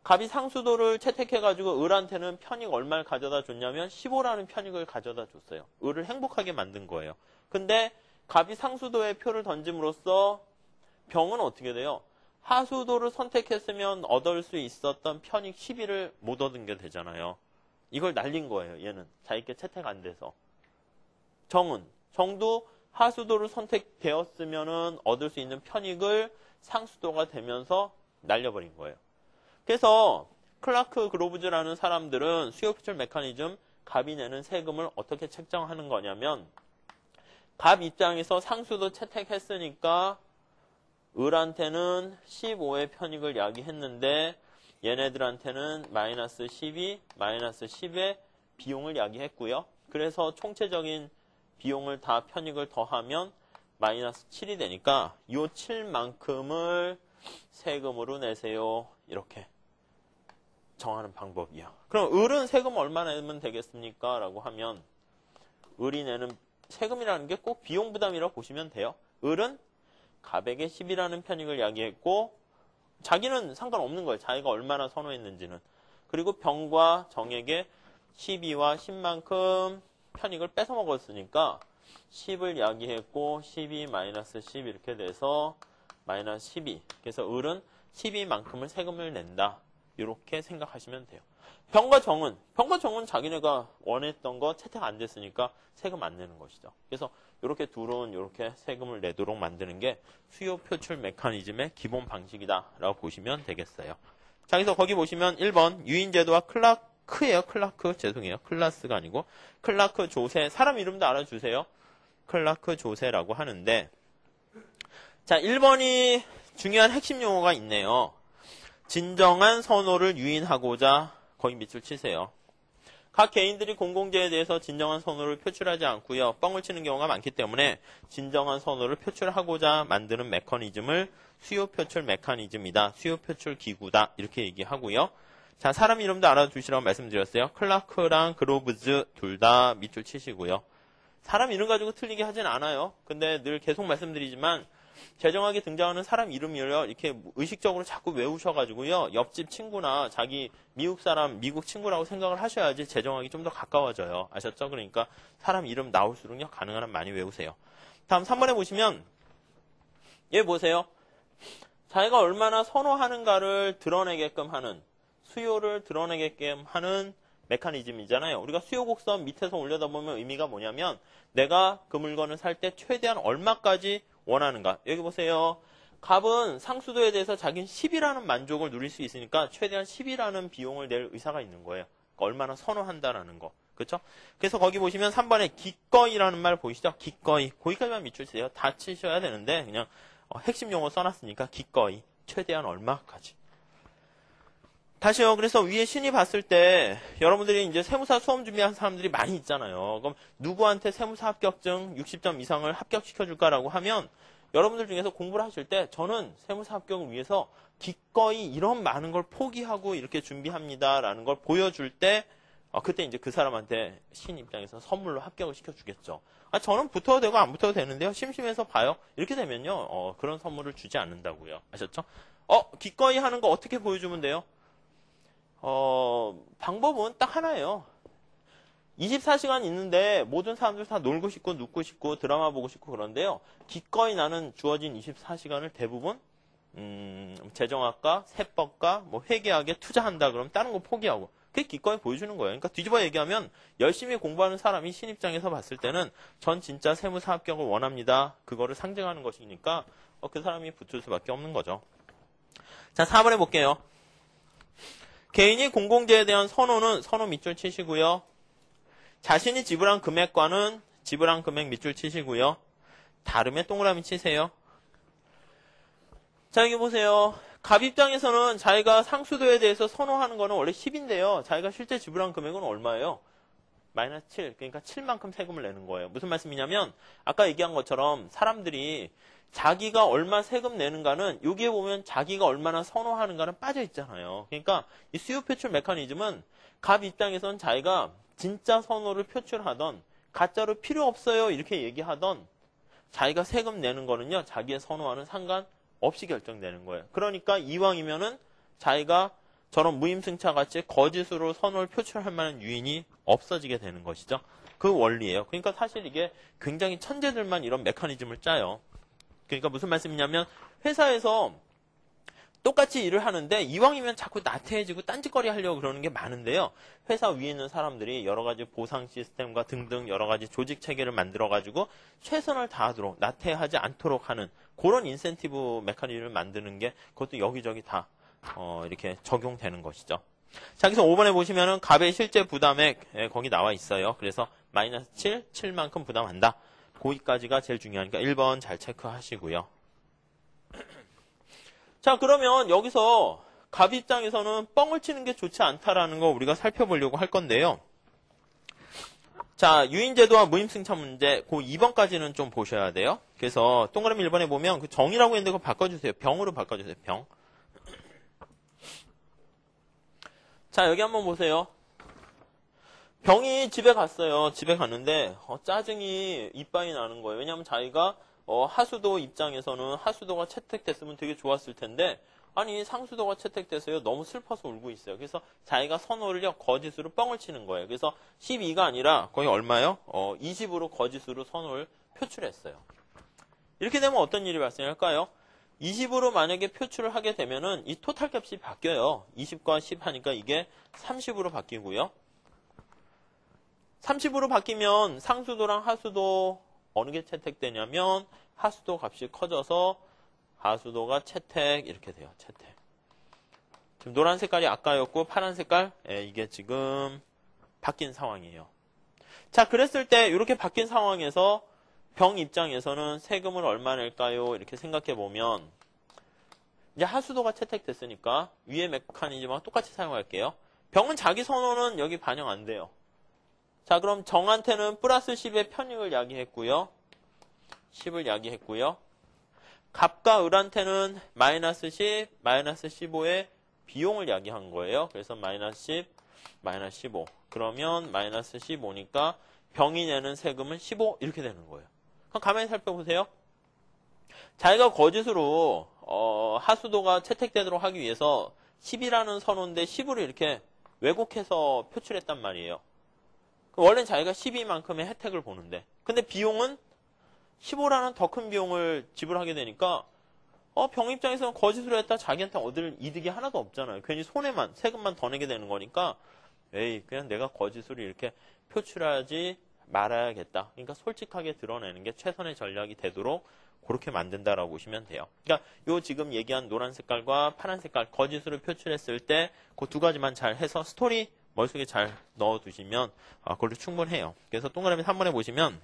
갑이 상수도를 채택해가지고 을한테는 편익 얼마를 가져다 줬냐면 15라는 편익을 가져다 줬어요. 을을 행복하게 만든 거예요. 근데 갑이 상수도에 표를 던짐으로써 병은 어떻게 돼요? 하수도를 선택했으면 얻을 수 있었던 편익 12를 못 얻은 게 되잖아요. 이걸 날린 거예요. 얘는 자기께 채택 안 돼서. 정도 하수도를 선택되었으면 얻을 수 있는 편익을 상수도가 되면서 날려버린 거예요. 그래서 클라크 그로브즈라는 사람들은 수요 표출 메커니즘 갑이 내는 세금을 어떻게 책정하는 거냐면 갑 입장에서 상수도 채택했으니까 을한테는 15의 편익을 야기했는데 얘네들한테는 마이너스 12, 마이너스 10의 비용을 야기했고요. 그래서 총체적인 비용을 다 편익을 더하면 마이너스 7이 되니까 이 7만큼을 세금으로 내세요. 이렇게 정하는 방법이에요. 그럼 을은 세금 얼마 내면 되겠습니까? 라고 하면 을이 내는 세금이라는 게 꼭 비용 부담이라고 보시면 돼요. 을은 갑에게 10이라는 편익을 야기했고 자기는 상관없는 거예요. 자기가 얼마나 선호했는지는. 그리고 병과 정에게 12와 10만큼 편익을 뺏어 먹었으니까 10을 야기했고 12 마이너스 10 이렇게 돼서 마이너스 12. 그래서 을은 12만큼을 세금을 낸다. 이렇게 생각하시면 돼요. 병과 정은 자기네가 원했던 거 채택 안 됐으니까 세금 안 내는 것이죠. 그래서 이렇게 둘은 이렇게 세금을 내도록 만드는 게 수요 표출 메커니즘의 기본 방식이다라고 보시면 되겠어요. 자, 그래서 거기 보시면 1번 유인제도와 클라크 죄송해요. 클라스가 아니고 클라크 조세 사람 이름도 알아주세요. 클라크 조세라고 하는데 자, 1번이 중요한 핵심 용어가 있네요. 진정한 선호를 유인하고자 거기 밑줄 치세요. 각 개인들이 공공재에 대해서 진정한 선호를 표출하지 않고요. 뻥을 치는 경우가 많기 때문에 진정한 선호를 표출하고자 만드는 메커니즘을 수요 표출 메커니즘이다. 수요 표출 기구다. 이렇게 얘기하고요. 자, 사람 이름도 알아두시라고 말씀드렸어요. 클라크랑 그로브즈 둘 다 밑줄 치시고요. 사람 이름 가지고 틀리게 하진 않아요. 근데 늘 계속 말씀드리지만 재정학에 등장하는 사람 이름을요, 이렇게 의식적으로 자꾸 외우셔가지고요, 옆집 친구나 자기 미국 사람, 미국 친구라고 생각을 하셔야지 재정학이 좀 더 가까워져요. 아셨죠? 그러니까 사람 이름 나올수록요, 가능한 한 많이 외우세요. 다음 3번에 보시면, 얘 보세요. 자기가 얼마나 선호하는가를 드러내게끔 하는, 수요를 드러내게끔 하는 메커니즘이잖아요. 우리가 수요 곡선 밑에서 올려다 보면 의미가 뭐냐면, 내가 그 물건을 살 때 최대한 얼마까지 원하는가. 여기 보세요. 갑은 상수도에 대해서 자기는 10이라는 만족을 누릴 수 있으니까 최대한 10이라는 비용을 낼 의사가 있는 거예요. 그러니까 얼마나 선호한다라는 거. 그렇죠? 그래서 거기 보시면 3번에 기꺼이라는 말 보이시죠? 기꺼이. 거기까지만 밑줄 치세요. 다 치셔야 되는데 그냥 핵심 용어 써놨으니까 기꺼이. 최대한 얼마까지. 다시요. 그래서 위에 신이 봤을 때 여러분들이 이제 세무사 수험 준비한 사람들이 많이 있잖아요. 그럼 누구한테 세무사 합격증 60점 이상을 합격시켜줄까라고 하면 여러분들 중에서 공부를 하실 때 저는 세무사 합격을 위해서 기꺼이 이런 많은 걸 포기하고 이렇게 준비합니다라는 걸 보여줄 때 그때 이제 그 사람한테 신 입장에서 선물로 합격을 시켜주겠죠. 저는 붙어도 되고 안 붙어도 되는데요. 심심해서 봐요. 이렇게 되면요. 그런 선물을 주지 않는다고요. 아셨죠? 기꺼이 하는 거 어떻게 보여주면 돼요? 방법은 딱 하나예요. 24시간 있는데 모든 사람들 다 놀고 싶고 눕고 싶고 드라마 보고 싶고 그런데요. 기꺼이 나는 주어진 24시간을 대부분 재정학과, 세법과, 회계학에 투자한다 그러면 다른 거 포기하고 그게 기꺼이 보여주는 거예요. 그러니까 뒤집어 얘기하면 열심히 공부하는 사람이 신입장에서 봤을 때는 전 진짜 세무사 합격을 원합니다. 그거를 상징하는 것이니까 그 사람이 붙을 수밖에 없는 거죠. 자, 4번에 볼게요. 개인이 공공재에 대한 선호는 선호 밑줄 치시고요. 자신이 지불한 금액과는 지불한 금액 밑줄 치시고요. 다름에 동그라미 치세요. 자, 여기 보세요. 갑 입장에서는 자기가 상수도에 대해서 선호하는 거는 원래 10인데요. 자기가 실제 지불한 금액은 얼마예요? 마이너스 7. 그러니까 7만큼 세금을 내는 거예요. 무슨 말씀이냐면 아까 얘기한 것처럼 사람들이 자기가 얼마 세금 내는가는 여기에 보면 자기가 얼마나 선호하는가는 빠져 있잖아요. 그러니까 이 수요 표출 메커니즘은 갑 입장에서는 자기가 진짜 선호를 표출하던 가짜로 필요 없어요 이렇게 얘기하던 자기가 세금 내는 거는요. 자기의 선호와는 상관없이 결정되는 거예요. 그러니까 이왕이면은 자기가 저런 무임승차 같이 거짓으로 선호를 표출할 만한 유인이 없어지게 되는 것이죠. 그 원리예요. 그러니까 사실 이게 굉장히 천재들만 이런 메커니즘을 짜요. 그러니까 무슨 말씀이냐면 회사에서 똑같이 일을 하는데 이왕이면 자꾸 나태해지고 딴짓거리 하려고 그러는 게 많은데요. 회사 위에 있는 사람들이 여러 가지 보상 시스템과 등등 여러 가지 조직 체계를 만들어가지고 최선을 다하도록 나태하지 않도록 하는 그런 인센티브 메커니즘을 만드는 게 그것도 여기저기 다 이렇게 적용되는 것이죠. 자, 여기서 5번에 보시면은 갑의 실제 부담액 거기 나와 있어요. 그래서 마이너스 7만큼 부담한다. 거기까지가 제일 중요하니까 1번 잘 체크하시고요. 자, 그러면 여기서 갑 입장에서는 뻥을 치는 게 좋지 않다라는 거 우리가 살펴보려고 할 건데요. 자, 유인제도와 무임승차 문제 그 2번까지는 좀 보셔야 돼요. 그래서 동그라미 1번에 보면 그 정이라고 했는데 그거 바꿔주세요. 병으로 바꿔주세요. 병. 자, 여기 한번 보세요. 병이 집에 갔어요. 집에 갔는데 짜증이 이빠이 나는 거예요. 왜냐하면 자기가 하수도 입장에서는 하수도가 채택됐으면 되게 좋았을 텐데 아니 상수도가 채택돼서요. 너무 슬퍼서 울고 있어요. 그래서 자기가 선호를요. 거짓으로 뻥을 치는 거예요. 그래서 12가 아니라 거의 얼마요? 20으로 거짓으로 선호를 표출했어요. 이렇게 되면 어떤 일이 발생할까요? 20으로 만약에 표출을 하게 되면은 이 토탈 값이 바뀌어요. 20과 10 하니까 이게 30으로 바뀌고요. 30으로 바뀌면 상수도랑 하수도 어느 게 채택되냐면 하수도 값이 커져서 하수도가 채택 이렇게 돼요. 채택. 지금 노란 색깔이 아까였고 파란 색깔 이게 지금 바뀐 상황이에요. 자, 그랬을 때 이렇게 바뀐 상황에서 병 입장에서는 세금을 얼마 낼까요? 이렇게 생각해 보면 이제 하수도가 채택됐으니까 위의 메커니즘과 똑같이 사용할게요. 병은 자기 선호는 여기 반영 안 돼요. 자, 그럼 정한테는 플러스 10의 편익을 야기했고요. 10을 야기했고요. 갑과 을한테는 마이너스 10, 마이너스 15의 비용을 야기한 거예요. 그래서 마이너스 10, 마이너스 15. 그러면 마이너스 15니까 병이 내는 세금은 15 이렇게 되는 거예요. 그럼 가만히 살펴보세요. 자기가 거짓으로 하수도가 채택되도록 하기 위해서 10이라는 선호인데 10으로 이렇게 왜곡해서 표출했단 말이에요. 원래는 자기가 12만큼의 혜택을 보는데 근데 비용은 15라는 더 큰 비용을 지불하게 되니까 병 입장에서는 거짓으로 했다 자기한테 얻을 이득이 하나도 없잖아요. 괜히 손해만 세금만 더 내게 되는 거니까 에이 그냥 내가 거짓으로 이렇게 표출하지 말아야겠다. 그러니까 솔직하게 드러내는 게 최선의 전략이 되도록 그렇게 만든다라고 보시면 돼요. 그러니까 요 지금 얘기한 노란 색깔과 파란 색깔 거짓으로 표출했을 때 그 두 가지만 잘 해서 스토리 머릿속에 잘 넣어두시면 그걸로 충분해요. 그래서 동그라미 3번에 보시면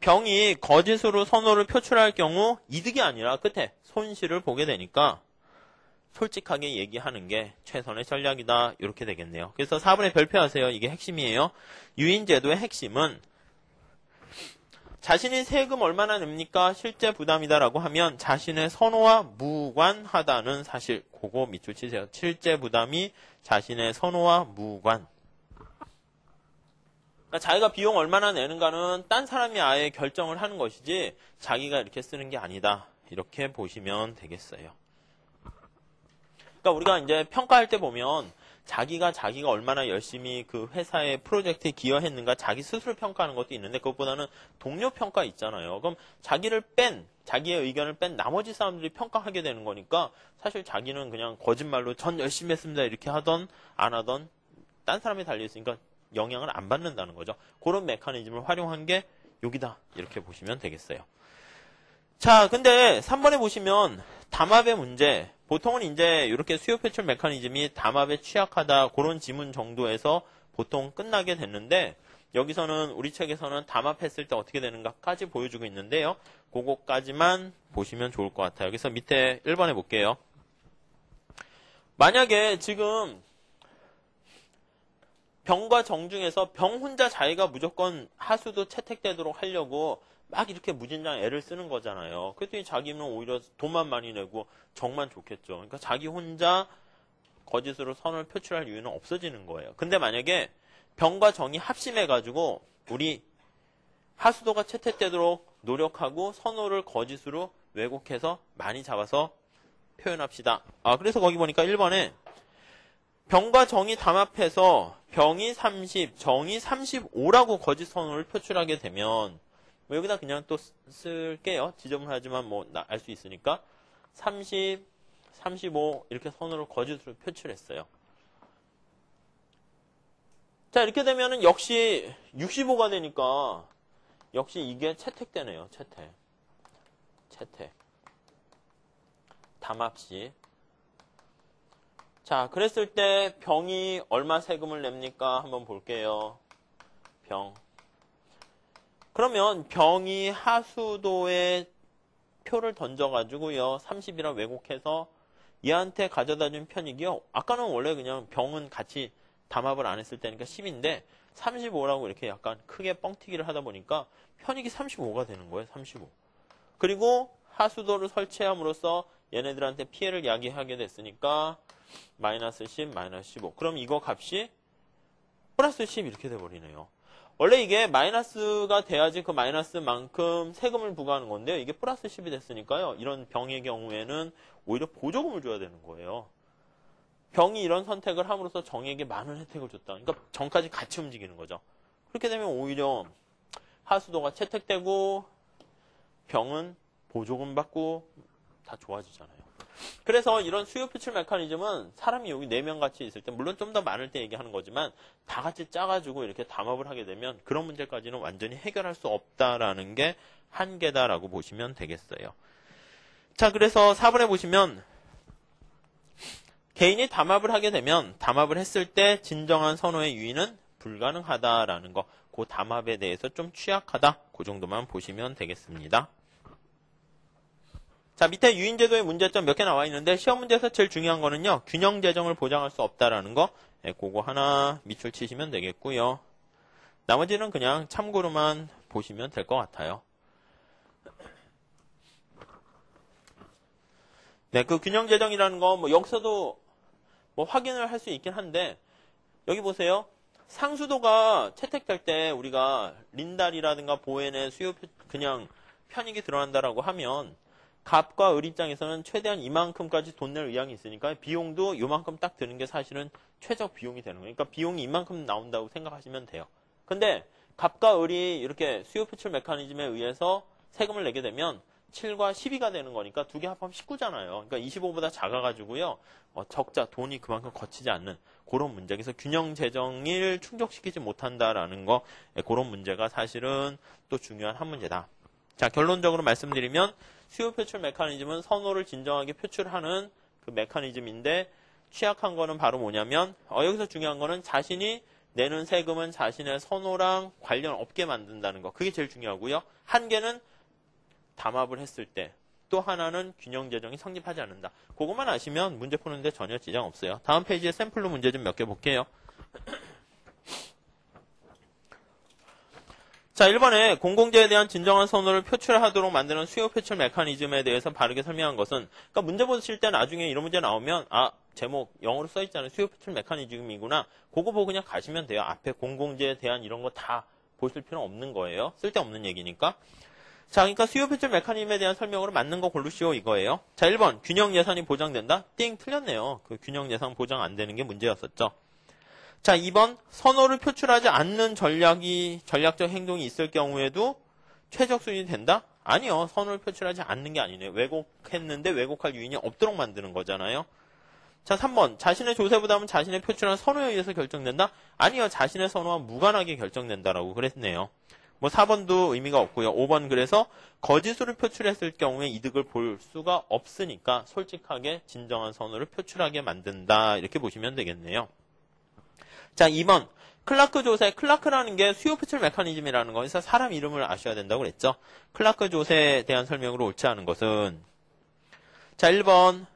병이 거짓으로 선호를 표출할 경우 이득이 아니라 끝에 손실을 보게 되니까 솔직하게 얘기하는 게 최선의 전략이다. 이렇게 되겠네요. 그래서 4번에 별표하세요. 이게 핵심이에요. 유인제도의 핵심은 자신이 세금 얼마나 냅니까? 실제 부담이다라고 하면 자신의 선호와 무관하다는 사실 그거 밑줄 치세요. 실제 부담이 자신의 선호와 무관. 그러니까 자기가 비용 얼마나 내는가는 딴 사람이 아예 결정을 하는 것이지 자기가 이렇게 쓰는 게 아니다. 이렇게 보시면 되겠어요. 그러니까 우리가 이제 평가할 때 보면 자기가 얼마나 열심히 그 회사의 프로젝트에 기여했는가 자기 스스로 평가하는 것도 있는데 그것보다는 동료 평가 있잖아요. 그럼 자기의 의견을 뺀 나머지 사람들이 평가하게 되는 거니까 사실 자기는 그냥 거짓말로 전 열심히 했습니다. 이렇게 하던 안 하던 딴 사람이 달려있으니까 영향을 안 받는다는 거죠. 그런 메커니즘을 활용한 게 여기다 이렇게 보시면 되겠어요. 자, 근데 3번에 보시면 담합의 문제 보통은 이제 이렇게 수요 표출 메커니즘이 담합에 취약하다 그런 지문 정도에서 보통 끝나게 됐는데 여기서는 우리 책에서는 담합했을 때 어떻게 되는가까지 보여주고 있는데요. 그거까지만 보시면 좋을 것 같아요. 그래서 밑에 1번에 볼게요. 만약에 지금 병과 정 중에서 병 혼자 자기가 무조건 하수도 채택되도록 하려고 막 이렇게 무진장 애를 쓰는 거잖아요. 그랬더니 자기는 오히려 돈만 많이 내고 정만 좋겠죠. 그러니까 자기 혼자 거짓으로 선을 표출할 이유는 없어지는 거예요. 근데 만약에 병과 정이 합심해가지고 우리 하수도가 채택되도록 노력하고 선호를 거짓으로 왜곡해서 많이 잡아서 표현합시다. 그래서 거기 보니까 1번에 병과 정이 담합해서 병이 30, 정이 35라고 거짓 선호를 표출하게 되면 여기다 그냥 또 쓸게요. 지저분하지만 뭐 알 수 있으니까 30, 35 이렇게 선호를 거짓으로 표출했어요. 자 이렇게 되면은 역시 65가 되니까 역시 이게 채택되네요. 채택 담합시. 자 그랬을 때 병이 얼마 세금을 냅니까? 한번 볼게요. 병. 그러면 병이 하수도에 표를 던져가지고요. 30이라 왜곡해서 얘한테 가져다 준 편익이요. 아까는 원래 그냥 병은 같이 담합을 안 했을 때니까 10인데 35라고 이렇게 약간 크게 뻥튀기를 하다 보니까 편익이 35가 되는 거예요. 35. 그리고 하수도를 설치함으로써 얘네들한테 피해를 야기하게 됐으니까 마이너스 10, 마이너스 15. 그럼 이거 값이 플러스 10 이렇게 돼버리네요. 원래 이게 마이너스가 돼야지 그 마이너스만큼 세금을 부과하는 건데요. 이게 플러스 10이 됐으니까요. 이런 병의 경우에는 오히려 보조금을 줘야 되는 거예요. 병이 이런 선택을 함으로써 정에게 많은 혜택을 줬다. 그러니까 정까지 같이 움직이는 거죠. 그렇게 되면 오히려 하수도가 채택되고 병은 보조금 받고 다 좋아지잖아요. 그래서 이런 수요 표출 메커니즘은 사람이 여기 4명 같이 있을 때, 물론 좀 더 많을 때 얘기하는 거지만 다 같이 짜가지고 이렇게 담합을 하게 되면 그런 문제까지는 완전히 해결할 수 없다라는 게 한계다라고 보시면 되겠어요. 자, 그래서 4번에 보시면 개인이 담합을 하게 되면 담합을 했을 때 진정한 선호의 유인은 불가능하다라는 거, 그 담합에 대해서 좀 취약하다, 그 정도만 보시면 되겠습니다. 자, 밑에 유인제도의 문제점 몇 개 나와 있는데 시험 문제에서 제일 중요한 거는요, 균형 재정을 보장할 수 없다라는 거, 그거 하나 밑줄 치시면 되겠고요. 나머지는 그냥 참고로만 보시면 될 것 같아요. 네, 그 균형 재정이라는 거 뭐 여기서도 뭐 확인을 할 수 있긴 한데, 여기 보세요. 상수도가 채택될 때 우리가 린달이라든가 보엔의 수요 그냥 편익이 들어간다라고 하면 갑과 을 입장에서는 최대한 이만큼까지 돈 낼 의향이 있으니까 비용도 요만큼 딱 드는 게 사실은 최적 비용이 되는 거예요. 그러니까 비용이 이만큼 나온다고 생각하시면 돼요. 근데 갑과 을이 이렇게 수요 표출 메커니즘에 의해서 세금을 내게 되면 7과 12가 되는 거니까 두 개 합하면 19잖아요. 그러니까 25보다 작아가지고요. 적자, 돈이 그만큼 거치지 않는 그런 문제. 그래서 균형 재정을 충족시키지 못한다라는 거, 그런 문제가 사실은 또 중요한 한 문제다. 자, 결론적으로 말씀드리면 수요 표출 메커니즘은 선호를 진정하게 표출하는 그 메커니즘인데, 취약한 거는 바로 뭐냐면 여기서 중요한 거는 자신이 내는 세금은 자신의 선호랑 관련 없게 만든다는 거. 그게 제일 중요하고요. 한계는 담합을 했을 때, 또 하나는 균형 재정이 성립하지 않는다. 그것만 아시면 문제 푸는데 전혀 지장 없어요. 다음 페이지에 샘플로 문제 좀 몇 개 볼게요. 자, 1번에 공공재에 대한 진정한 선호를 표출하도록 만드는 수요 표출 메커니즘에 대해서 바르게 설명한 것은, 그러니까 문제 보실 때 나중에 이런 문제 나오면 제목 영어로 써있잖아요. 수요 표출 메커니즘이구나. 그거 보고 그냥 가시면 돼요. 앞에 공공재에 대한 이런 거 다 보실 필요는 없는 거예요. 쓸데없는 얘기니까. 자, 그러니까 수요 표출 메커니즘에 대한 설명으로 맞는 거 고르시오 이거예요. 자, 1번 균형 예산이 보장된다? 띵, 틀렸네요. 그 균형 예산 보장 안 되는 게 문제였었죠. 자, 2번 선호를 표출하지 않는 전략적 행동이 있을 경우에도 최적 수준이 된다? 아니요. 선호를 표출하지 않는 게 아니네요. 왜곡했는데 왜곡할 유인이 없도록 만드는 거잖아요. 자, 3번 자신의 조세부담은 자신의 표출한 선호에 의해서 결정된다? 아니요. 자신의 선호와 무관하게 결정된다라고 그랬네요. 뭐 4번도 의미가 없고요. 5번 그래서 거짓으로 표출했을 경우에 이득을 볼 수가 없으니까 솔직하게 진정한 선호를 표출하게 만든다. 이렇게 보시면 되겠네요. 자, 2번 클라크 조세. 클라크라는 게 수요 표출 메커니즘이라는 거에서 사람 이름을 아셔야 된다고 그랬죠. 클라크 조세에 대한 설명으로 옳지 않은 것은, 자, 1번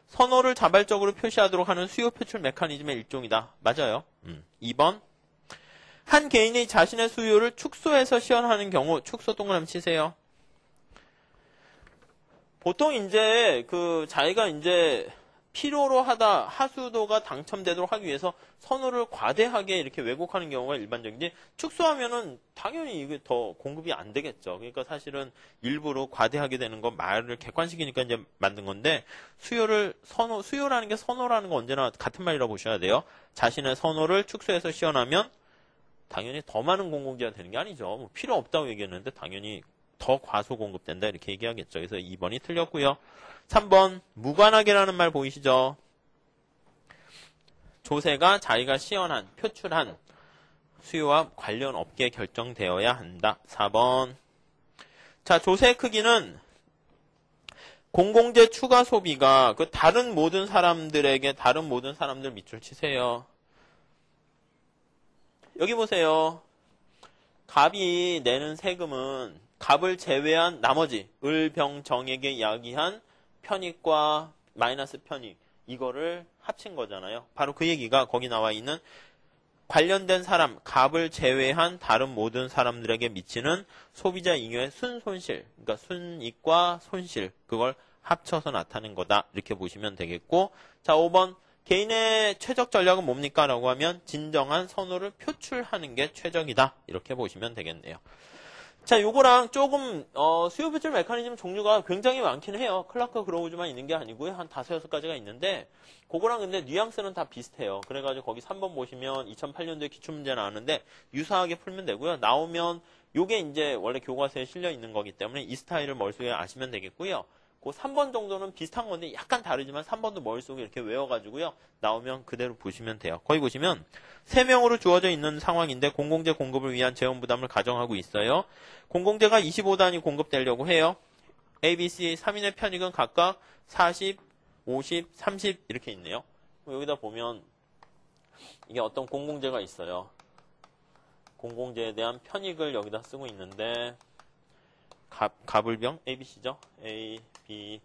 선호를 자발적으로 표시하도록 하는 수요 표출 메커니즘의 일종이다. 맞아요. 2번 한 개인이 자신의 수요를 축소해서 시연하는 경우, 축소 동그라미 치세요. 보통 이제 자기가 이제 필요로 하다 하수도가 당첨되도록 하기 위해서 선호를 과대하게 이렇게 왜곡하는 경우가 일반적인지, 축소하면은 당연히 이게 더 공급이 안 되겠죠. 그러니까 사실은 일부러 과대하게 되는 거 말을 객관식이니까 이제 만든 건데, 수요라는 게 선호라는 거 언제나 같은 말이라고 보셔야 돼요. 자신의 선호를 축소해서 시연하면 당연히 더 많은 공공재가 되는 게 아니죠. 뭐 필요 없다고 얘기했는데 당연히 더 과소 공급된다 이렇게 얘기하겠죠. 그래서 2번이 틀렸고요. 3번 무관하게라는 말 보이시죠? 조세가 자기가 시연한, 표출한 수요와 관련 없게 결정되어야 한다. 4번. 자, 조세 크기는 공공재 추가 소비가 다른 모든 사람들 밑줄 치세요. 여기 보세요. 갑이 내는 세금은 갑을 제외한 나머지 을, 병, 정에게 이야기한 편익과 마이너스 편익, 이거를 합친 거잖아요. 바로 그 얘기가 거기 나와 있는 관련된 사람, 갑을 제외한 다른 모든 사람들에게 미치는 소비자 잉여의 순손실, 그러니까 순이익과 손실, 그걸 합쳐서 나타낸 거다. 이렇게 보시면 되겠고, 자, 5번 개인의 최적 전략은 뭡니까? 라고 하면 진정한 선호를 표출하는 게 최적이다. 이렇게 보시면 되겠네요. 자, 요거랑 조금 수요 배출 메커니즘 종류가 굉장히 많긴 해요. 클라크 그로우즈만 있는 게 아니고요. 한 5-6가지가 있는데 그거랑 근데 뉘앙스는 다 비슷해요. 그래가지고 거기 3번 보시면 2008년도에 기출문제 나왔는데 유사하게 풀면 되고요. 나오면 요게 이제 원래 교과서에 실려 있는 거기 때문에 이 스타일을 머릿속에 아시면 되겠고요. 그 3번 정도는 비슷한 건데 약간 다르지만 3번도 머릿속에 이렇게 외워가지고요. 나오면 그대로 보시면 돼요. 거기 보시면 3명으로 주어져 있는 상황인데 공공재 공급을 위한 재원 부담을 가정하고 있어요. 공공재가 25단위 공급되려고 해요. A, B, C 3인의 편익은 각각 40, 50, 30 이렇게 있네요. 여기다 보면 이게 어떤 공공재가 있어요. 공공재에 대한 편익을 여기다 쓰고 있는데 가불병 A, B, C죠. A, B,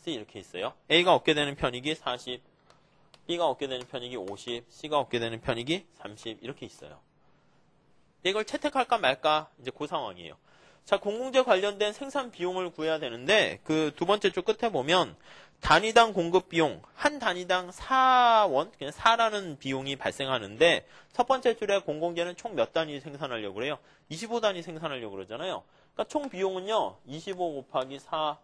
C 이렇게 있어요. A가 얻게 되는 편익이 40, B가 얻게 되는 편익이 50, C가 얻게 되는 편익이 30 이렇게 있어요. 이걸 채택할까 말까 이제 그 상황이에요. 자, 공공재 관련된 생산 비용을 구해야 되는데 그 두 번째 줄 끝에 보면 단위당 공급 비용 한 단위당 4원 그냥 4라는 비용이 발생하는데 첫 번째 줄에 공공재는 총 몇 단위 생산하려고 그래요? 25단위 생산하려고 그러잖아요. 그러니까 총 비용은요. 25 곱하기 4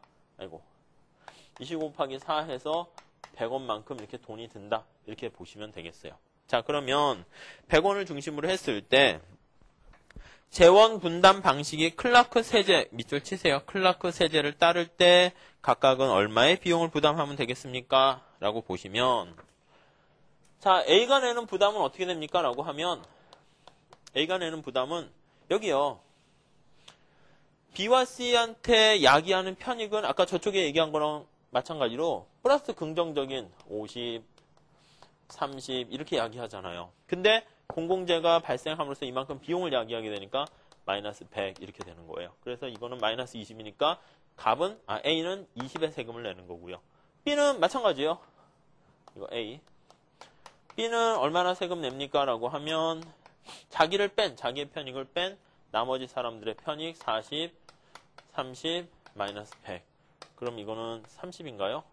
25 곱하기 4 해서 100원만큼 이렇게 돈이 든다. 이렇게 보시면 되겠어요. 자, 그러면 100원을 중심으로 했을 때 재원 분담 방식이 클라크 세제 밑줄 치세요. 클라크 세제를 따를 때 각각은 얼마의 비용을 부담하면 되겠습니까? 라고 보시면 자, A가 내는 부담은 어떻게 됩니까? 라고 하면 A가 내는 부담은 여기요. B와 C한테 야기하는 편익은 아까 저쪽에 얘기한 거랑 마찬가지로 플러스 긍정적인 50, 30 이렇게 야기하잖아요. 근데 공공재가 발생함으로써 이만큼 비용을 야기하게 되니까 마이너스 100 이렇게 되는 거예요. 그래서 이거는 마이너스 20이니까 값은 A는 20의 세금을 내는 거고요. B는 마찬가지예요. 이거 A. B는 얼마나 세금 냅니까? 라고 하면 자기의 편익을 뺀 나머지 사람들의 편익 40, 30, 마이너스 100. 그럼 이거는 30인가요?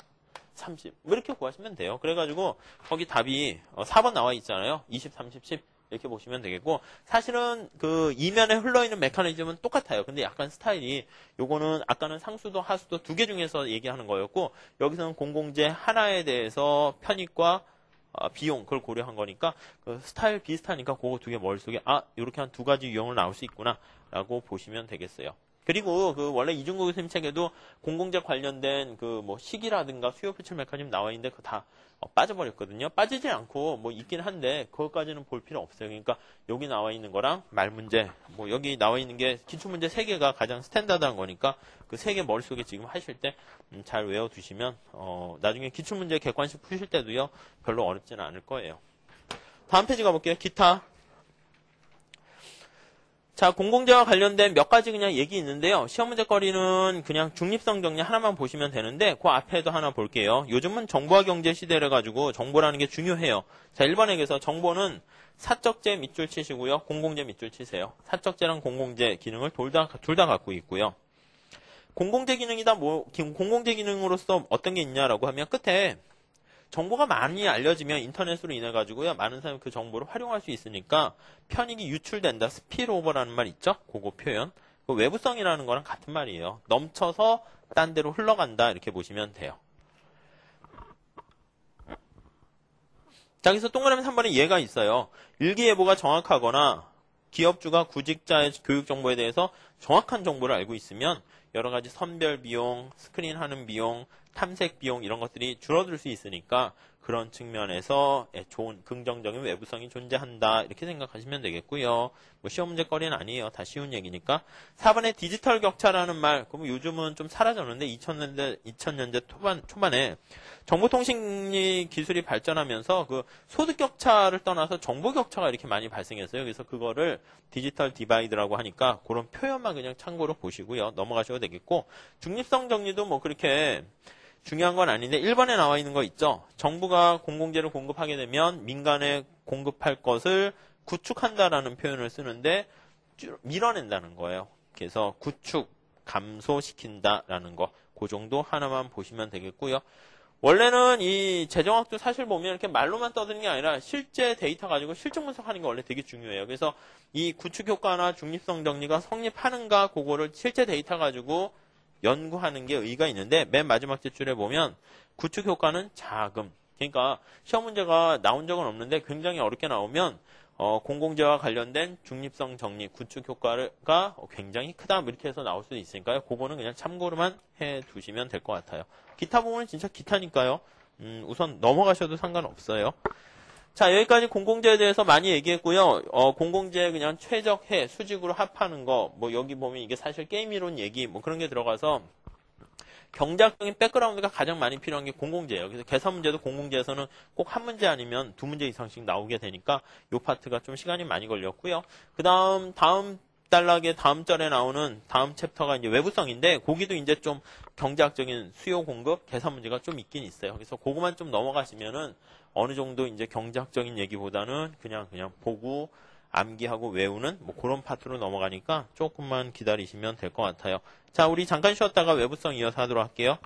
30. 뭐 이렇게 구하시면 돼요. 그래가지고 거기 답이 4번 나와 있잖아요. 20, 30, 10 이렇게 보시면 되겠고 사실은 그 이면에 흘러있는 메커니즘은 똑같아요. 근데 약간 스타일이 요거는 아까는 상수도 하수도 두 개 중에서 얘기하는 거였고 여기서는 공공재 하나에 대해서 편익과 비용 그걸 고려한 거니까 그 스타일 비슷하니까 그거 두 개 머릿속에 이렇게 한 두 가지 유형을 나올 수 있구나 라고 보시면 되겠어요. 그리고 그 원래 이중국 선생님 책에도 공공재 관련된 그 뭐 시기라든가 수요 표출 메커니즘 나와 있는데 그거 다 빠져버렸거든요. 빠지지 않고 뭐 있긴 한데 그것까지는 볼 필요 없어요. 그러니까 여기 나와 있는 거랑 말문제 뭐 여기 나와 있는 게 기출문제 3개가 가장 스탠다드한 거니까 그 3개 머릿속에 지금 하실 때 잘 외워두시면 나중에 기출문제 객관식 푸실 때도요 별로 어렵지는 않을 거예요. 다음 페이지 가볼게요. 기타. 자, 공공재와 관련된 몇 가지 그냥 얘기 있는데요. 시험 문제거리는 그냥 중립성 정리 하나만 보시면 되는데 그 앞에도 하나 볼게요. 요즘은 정보화 경제 시대래 가지고 정보라는 게 중요해요. 자, 1번에서 정보는 사적재 밑줄 치시고요. 공공재 밑줄 치세요. 사적재랑 공공재 기능을 둘 다 갖고 있고요. 공공재 기능이다 공공재 기능으로서 어떤 게 있냐라고 하면 끝에 정보가 많이 알려지면 인터넷으로 인해 가지고요. 많은 사람이 그 정보를 활용할 수 있으니까 편익이 유출된다. 스피일오버라는 말 있죠? 그거 표현. 그 외부성이라는 거랑 같은 말이에요. 넘쳐서 딴 데로 흘러간다. 이렇게 보시면 돼요. 자, 여기서 동그라미 3번에 얘가 있어요. 일기예보가 정확하거나 기업주가 구직자의 교육 정보에 대해서 정확한 정보를 알고 있으면 여러 가지 선별 비용, 스크린하는 비용, 탐색 비용 이런 것들이 줄어들 수 있으니까 그런 측면에서 좋은 긍정적인 외부성이 존재한다 이렇게 생각하시면 되겠고요. 뭐 시험 문제거리는 아니에요. 다 쉬운 얘기니까. 4번에 디지털 격차라는 말, 그럼 요즘은 좀 사라졌는데 2000년대 초반에 정보통신 기술이 발전하면서 그 소득 격차를 떠나서 정보 격차가 이렇게 많이 발생했어요. 그래서 그거를 디지털 디바이드라고 하니까 그런 표현만 그냥 참고로 보시고요. 넘어가셔도 되겠고 중립성 정리도 뭐 그렇게 중요한 건 아닌데 1번에 나와 있는 거 있죠. 정부가 공공재를 공급하게 되면 민간에 공급할 것을 구축한다라는 표현을 쓰는데 밀어낸다는 거예요. 그래서 구축, 감소시킨다라는 거. 그 정도 하나만 보시면 되겠고요. 원래는 이 재정학도 사실 보면 이렇게 말로만 떠드는 게 아니라 실제 데이터 가지고 실증 분석하는 게 원래 되게 중요해요. 그래서 이 구축 효과나 중립성 정리가 성립하는가 그거를 실제 데이터 가지고 연구하는 게 의의가 있는데 맨 마지막 제출에 보면 구축 효과는 자금. 그러니까 시험 문제가 나온 적은 없는데 굉장히 어렵게 나오면 공공재와 관련된 중립성 정리, 구축 효과가 굉장히 크다 이렇게 해서 나올 수도 있으니까요. 그거는 그냥 참고로만 해두시면 될 것 같아요. 기타 부분은 진짜 기타니까요. 우선 넘어가셔도 상관없어요. 자, 여기까지 공공재에 대해서 많이 얘기했고요. 공공재 그냥 최적해, 수직으로 합하는 거, 뭐 여기 보면 이게 사실 게임 이론 얘기 뭐 그런 게 들어가서 경제학적인 백그라운드가 가장 많이 필요한 게 공공재예요. 그래서 계산 문제도 공공재에서는 꼭 한 문제 아니면 두 문제 이상씩 나오게 되니까 이 파트가 좀 시간이 많이 걸렸고요. 그 다음 단락의 다음 절에 나오는 다음 챕터가 이제 외부성인데 거기도 이제 좀 경제학적인 수요 공급 계산 문제가 좀 있긴 있어요. 그래서 그거만 좀 넘어가시면은 어느 정도 이제 경제학적인 얘기보다는 그냥 보고 암기하고 외우는 뭐 그런 파트로 넘어가니까 조금만 기다리시면 될 것 같아요. 자, 우리 잠깐 쉬었다가 외부성 이어서 하도록 할게요.